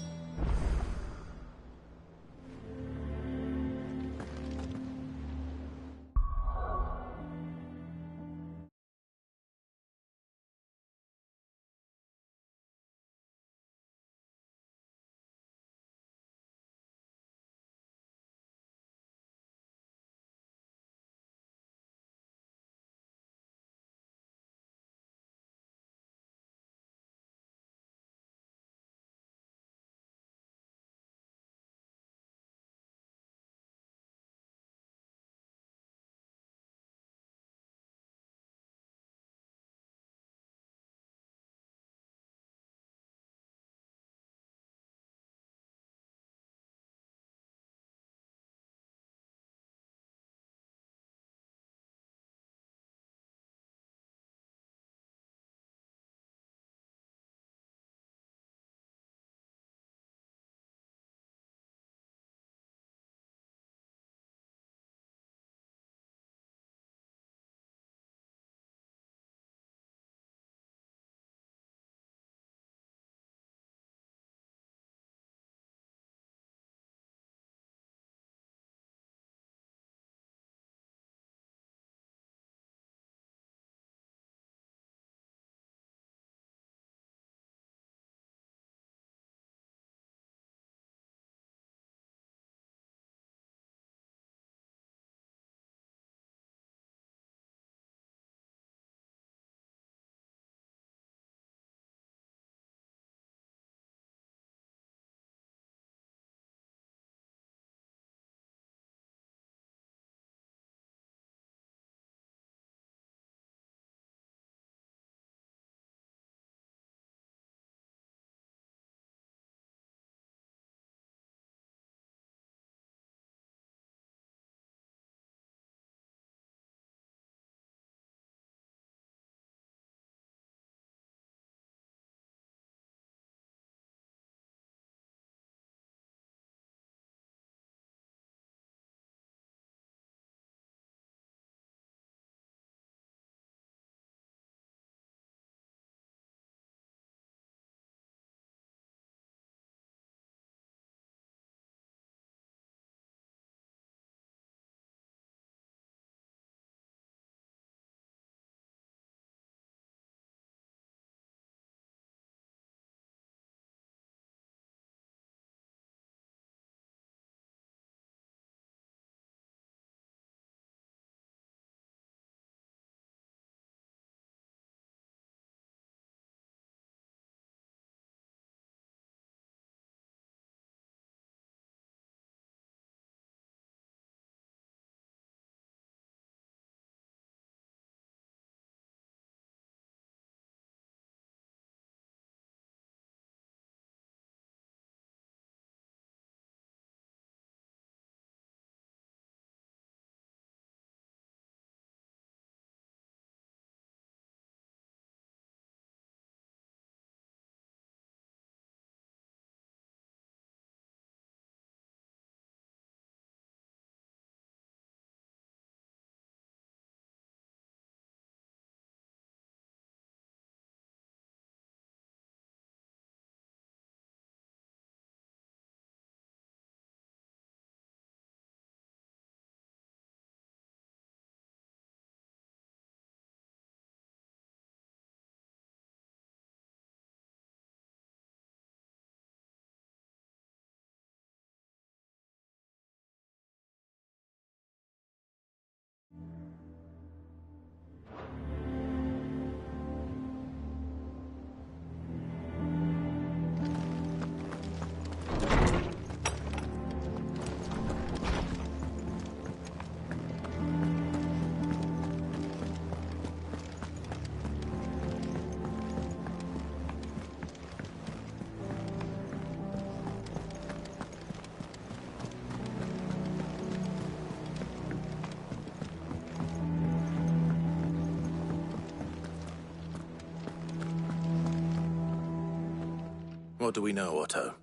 What do we know, Otto?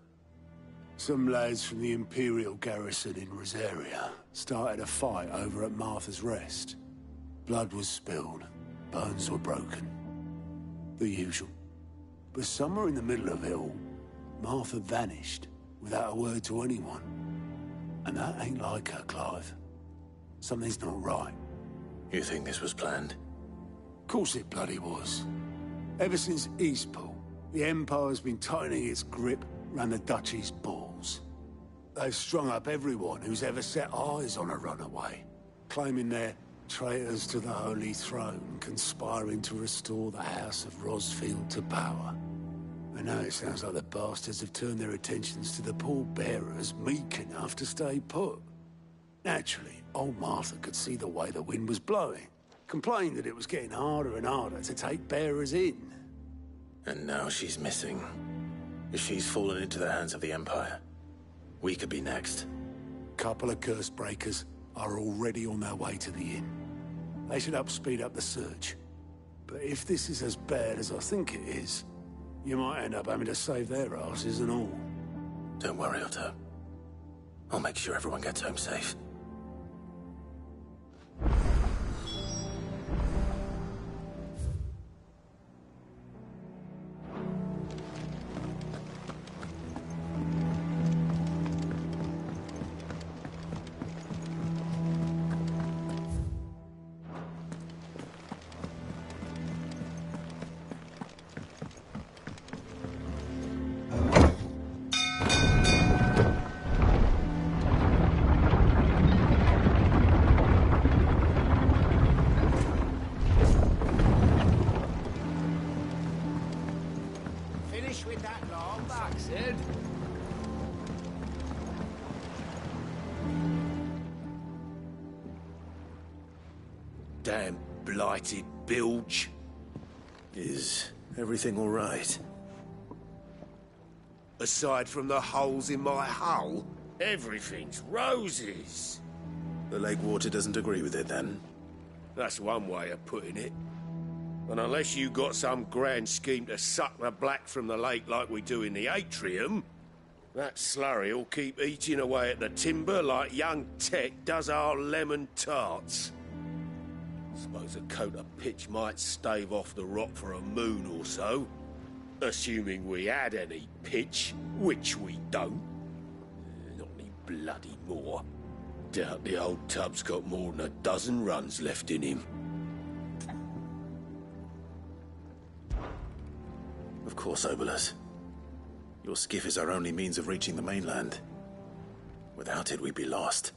Some lads from the Imperial garrison in Rosaria started a fight over at Martha's Rest. Blood was spilled, bones were broken. The usual. But somewhere in the middle of it all, Martha vanished without a word to anyone. And that ain't like her, Clive. Something's not right. You think this was planned? Of course it bloody was. Ever since Eastpool, the Empire's been tightening its grip round the Duchy's balls. They've strung up everyone who's ever set eyes on a runaway, claiming they're traitors to the Holy Throne, conspiring to restore the House of Rosfield to power. And now it sounds like the bastards have turned their attentions to the pallbearers meek enough to stay put. Naturally, old Martha could see the way the wind was blowing, complained that it was getting harder and harder to take bearers in. And now she's missing. If she's fallen into the hands of the Empire, we could be next. Couple of curse breakers are already on their way to the inn. They should help speed up the search. But if this is as bad as I think it is, you might end up having to save their asses and all. Don't worry, Otto. I'll make sure everyone gets home safe. Damn blighted bilge. Is everything all right? Aside from the holes in my hull, everything's roses. The lake water doesn't agree with it, then? That's one way of putting it. And unless you got some grand scheme to suck the black from the lake like we do in the atrium, that slurry'll keep eating away at the timber like young Tech does our lemon tarts. Suppose a coat of pitch might stave off the rot for a moon or so. Assuming we had any pitch, which we don't. Not any bloody more. Doubt the old tub's got more than a dozen runs left in him. Of course, Obolus. Your skiff is our only means of reaching the mainland. Without it, we'd be lost.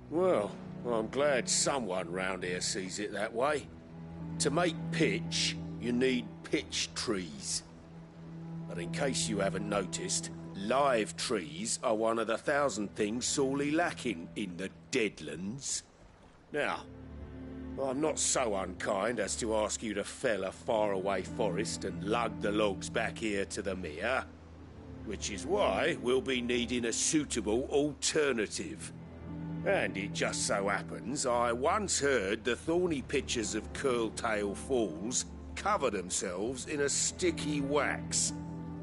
Well, I'm glad someone round here sees it that way. To make pitch, you need pitch trees. But in case you haven't noticed, live trees are one of the 1,000 things sorely lacking in the Deadlands. Now, I'm not so unkind as to ask you to fell a faraway forest and lug the logs back here to the mere, which is why we'll be needing a suitable alternative. And it just so happens I once heard the thorny pitchers of Curltail Falls cover themselves in a sticky wax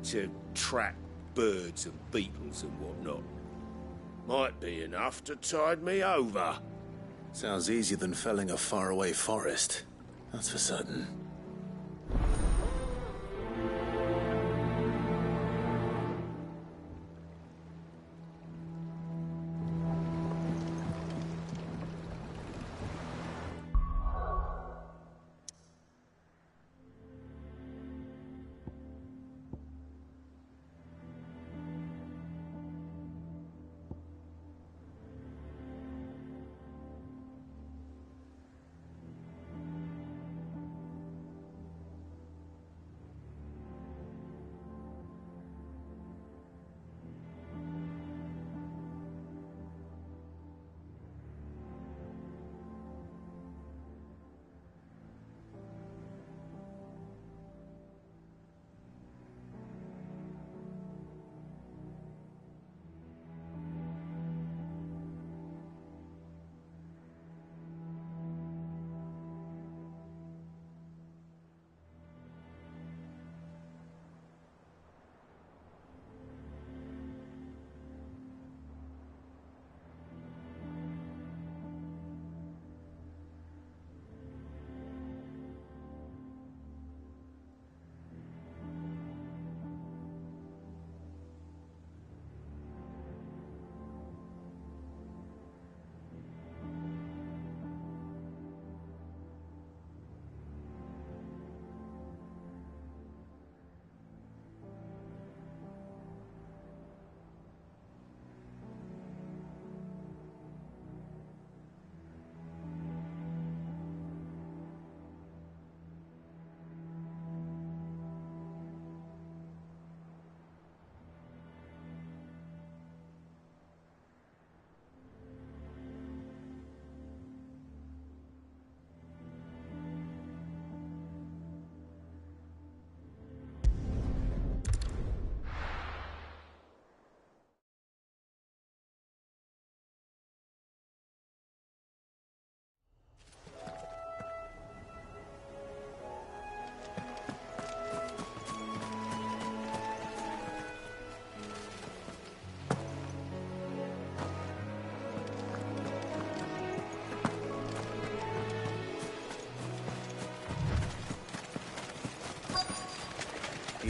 to trap birds and beetles and whatnot. Might be enough to tide me over. Sounds easier than felling a faraway forest. That's for certain.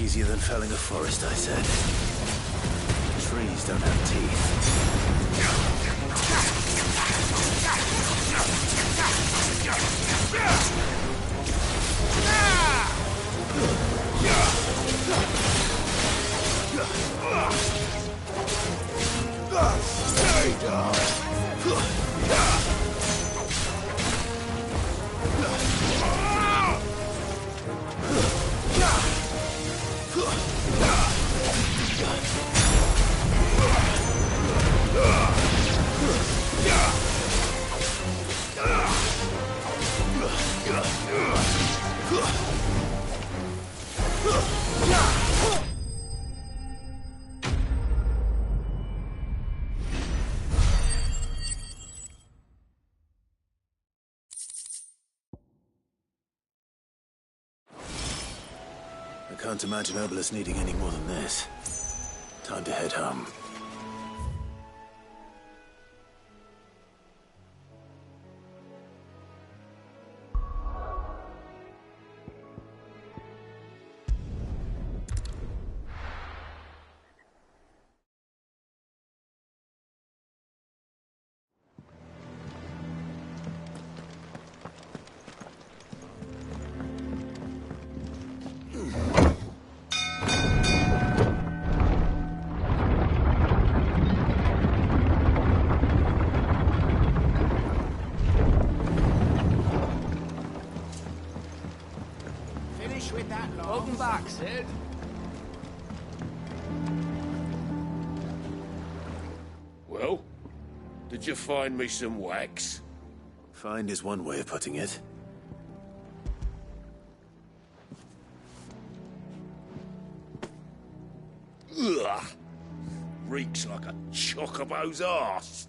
easier than felling a forest, I said. Trees don't have teeth. Stay down. I can't imagine Obelisk needing any more than this. Time to head home. Welcome back, Sid. Well, did you find me some wax? Find is one way of putting it. Ugh! Reeks like a chocobo's arse.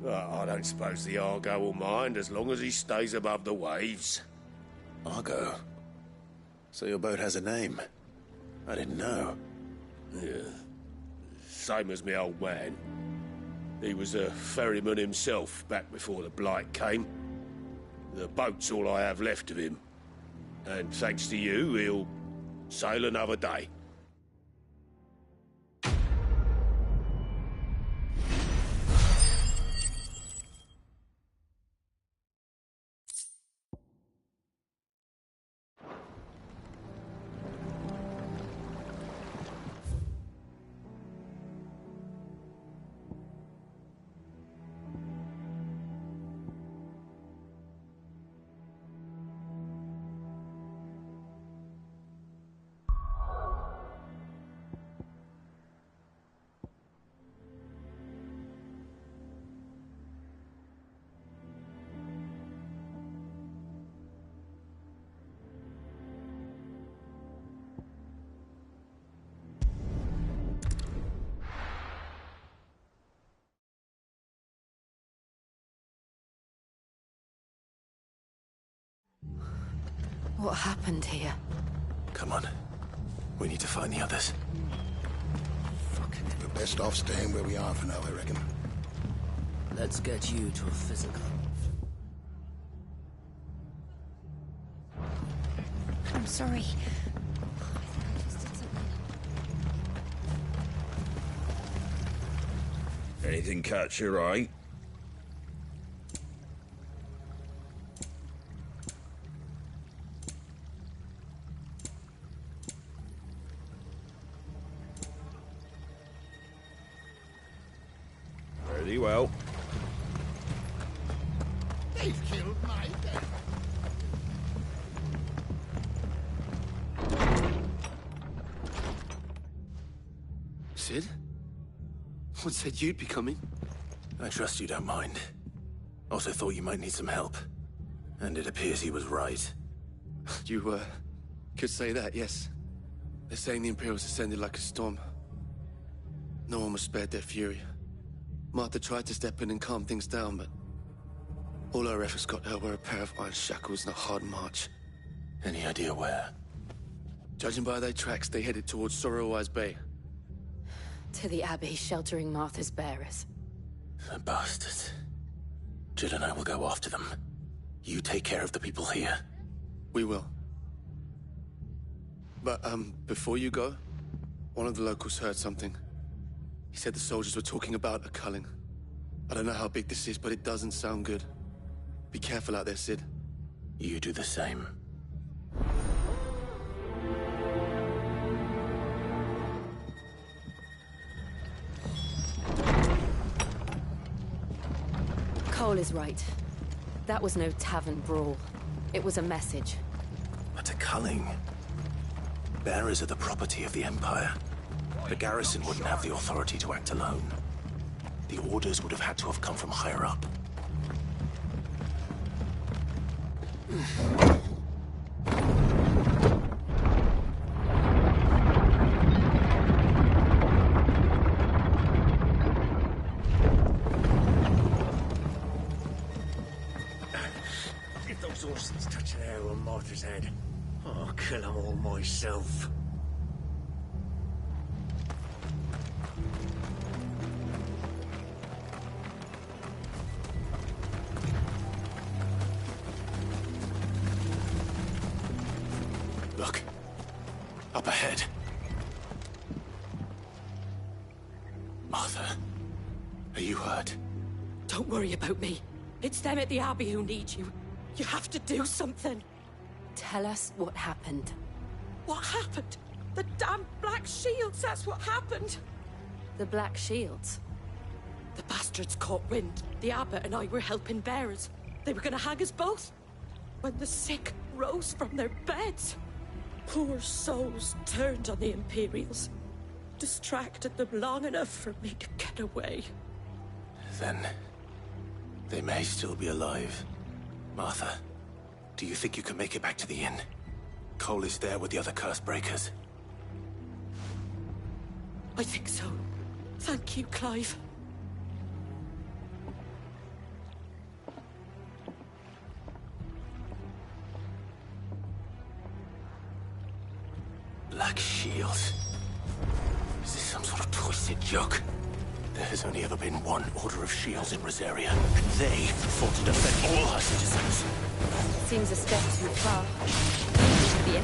I don't suppose the Argo will mind as long as he stays above the waves. Argo? So your boat has a name? I didn't know. Yeah. Same as me old man. He was a ferryman himself back before the Blight came. The boat's all I have left of him. And thanks to you, he'll sail another day. What happened here? Come on. We need to find the others. We're best off staying where we are for now, I reckon. Let's get you to a physical. I'm sorry. Anything catch your eye? Very well. They've killed my dad. Sid? What said you'd be coming? I trust you don't mind. Also thought you might need some help. And it appears he was right. You, could say that, yes. They're saying the Imperials ascended like a storm. No one was spared their fury. Martha tried to step in and calm things down, but all our efforts got her were a pair of iron shackles and a hard march. Any idea where? Judging by their tracks, they headed towards Sorrowwise Bay. To the Abbey sheltering Martha's bearers. The bastards. Jill and I will go after them. You take care of the people here. We will. But, before you go, one of the locals heard something. He said the soldiers were talking about a culling. I don't know how big this is, but it doesn't sound good. Be careful out there, Sid. You do the same. Cole is right. That was no tavern brawl. It was a message. But a culling? Bearers are the property of the Empire. The garrison wouldn't have the authority to act alone. The orders would have had to have come from higher up. If those horses touch an arrow on Martha's head, I'll kill them all myself. Look. Up ahead. Martha, are you hurt? Don't worry about me. It's them at the Abbey who need you. You have to do something. Tell us what happened. What happened? The damn Black Shields, that's what happened. The Black Shields? The bastards caught wind. The abbot and I were helping bearers. They were gonna hang us both. When the sick rose from their beds, poor souls turned on the Imperials. Distracted them long enough for me to get away. Then they may still be alive. Martha, do you think you can make it back to the inn? Cole is there with the other curse breakers. I think so. Thank you, Clive. Black Shields. Is this some sort of twisted joke? There has only ever been one Order of Shields in Rosaria, and they fought to defend all our citizens. Seems a step too far. The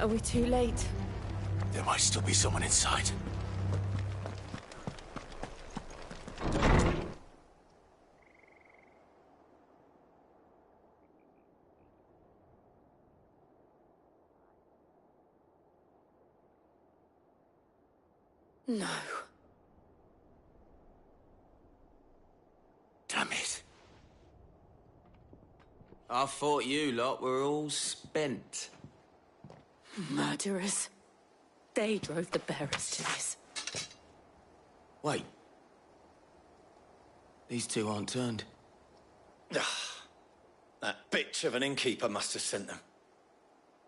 Are we too late? There might still be someone inside. No. Damn it. I thought you lot were all spent. Murderers. They drove the bearers to this. Wait. These two aren't turned. That bitch of an innkeeper must have sent them.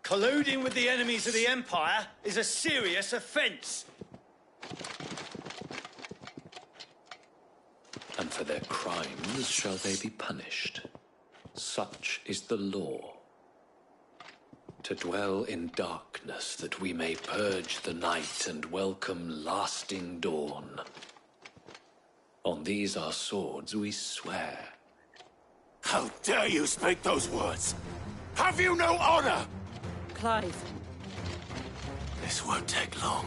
Colluding with the enemies of the Empire is a serious offence. And for their crimes shall they be punished. Such is the law. To dwell in darkness that we may purge the night and welcome lasting dawn. On these our swords we swear. How dare you speak those words? Have you no honor? Clive. This won't take long.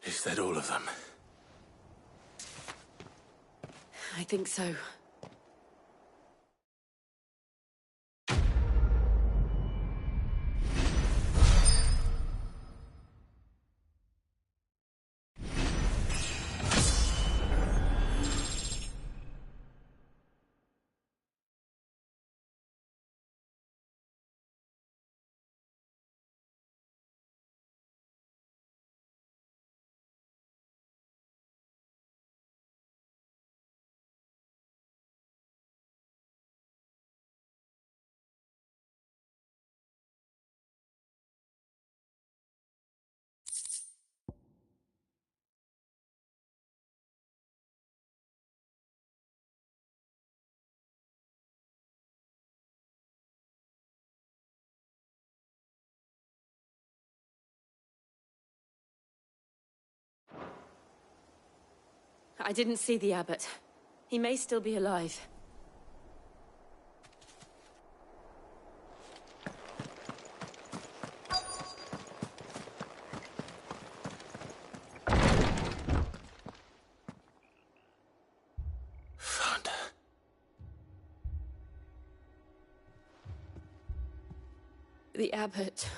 Is that all of them? I think so. I didn't see the abbot. He may still be alive. Found her. The abbot.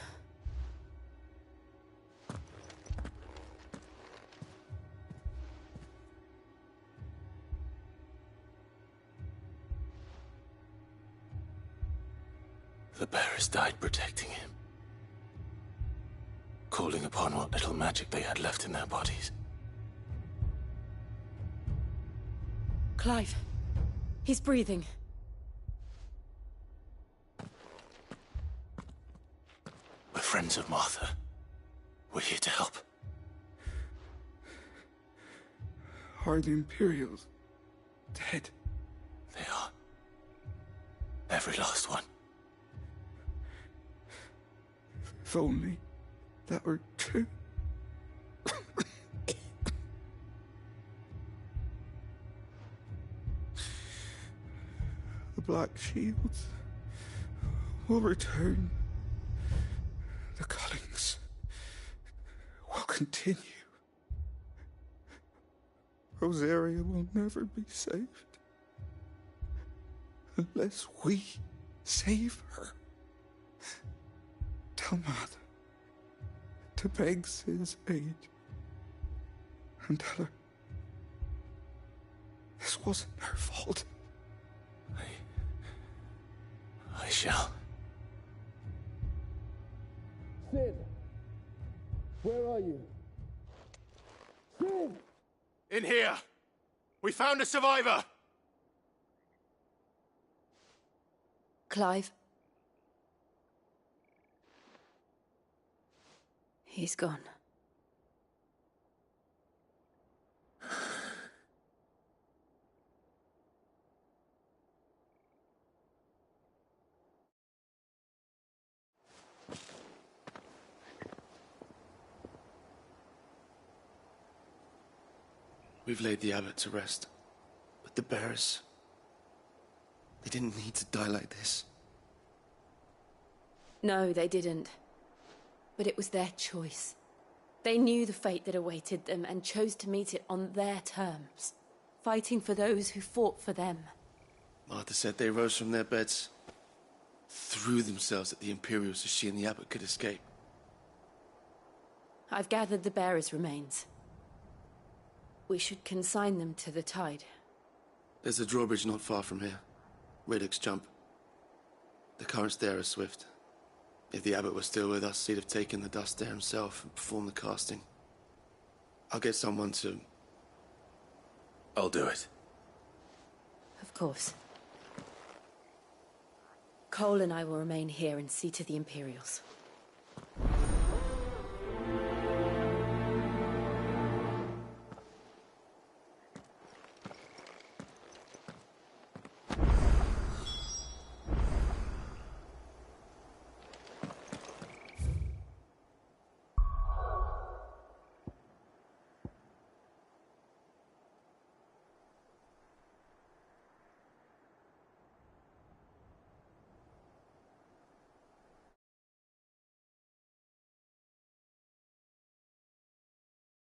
The bearers died protecting him. Calling upon what little magic they had left in their bodies. Clive. He's breathing. We're friends of Martha. We're here to help. Are the Imperials dead? They are. Every last one. If only that were true. The Black Shields will return. The cullings will continue. Rosaria will never be saved unless we save her. Tell Mother to beg Sid's aid and tell her this wasn't her fault. I shall. Sid! Where are you? Sid! In here! We found a survivor! Clive. He's gone. We've laid the abbot to rest, but the bearers, they didn't need to die like this. No, they didn't. But it was their choice. They knew the fate that awaited them and chose to meet it on their terms, fighting for those who fought for them. Martha said they rose from their beds, threw themselves at the Imperials so she and the abbot could escape. I've gathered the bearers' remains. We should consign them to the tide. There's a drawbridge not far from here. Radix Jump. The currents there are swift. If the abbot was still with us, he'd have taken the dust there himself and performed the casting. I'll get someone to... I'll do it. Of course. Cole and I will remain here and see to the Imperials.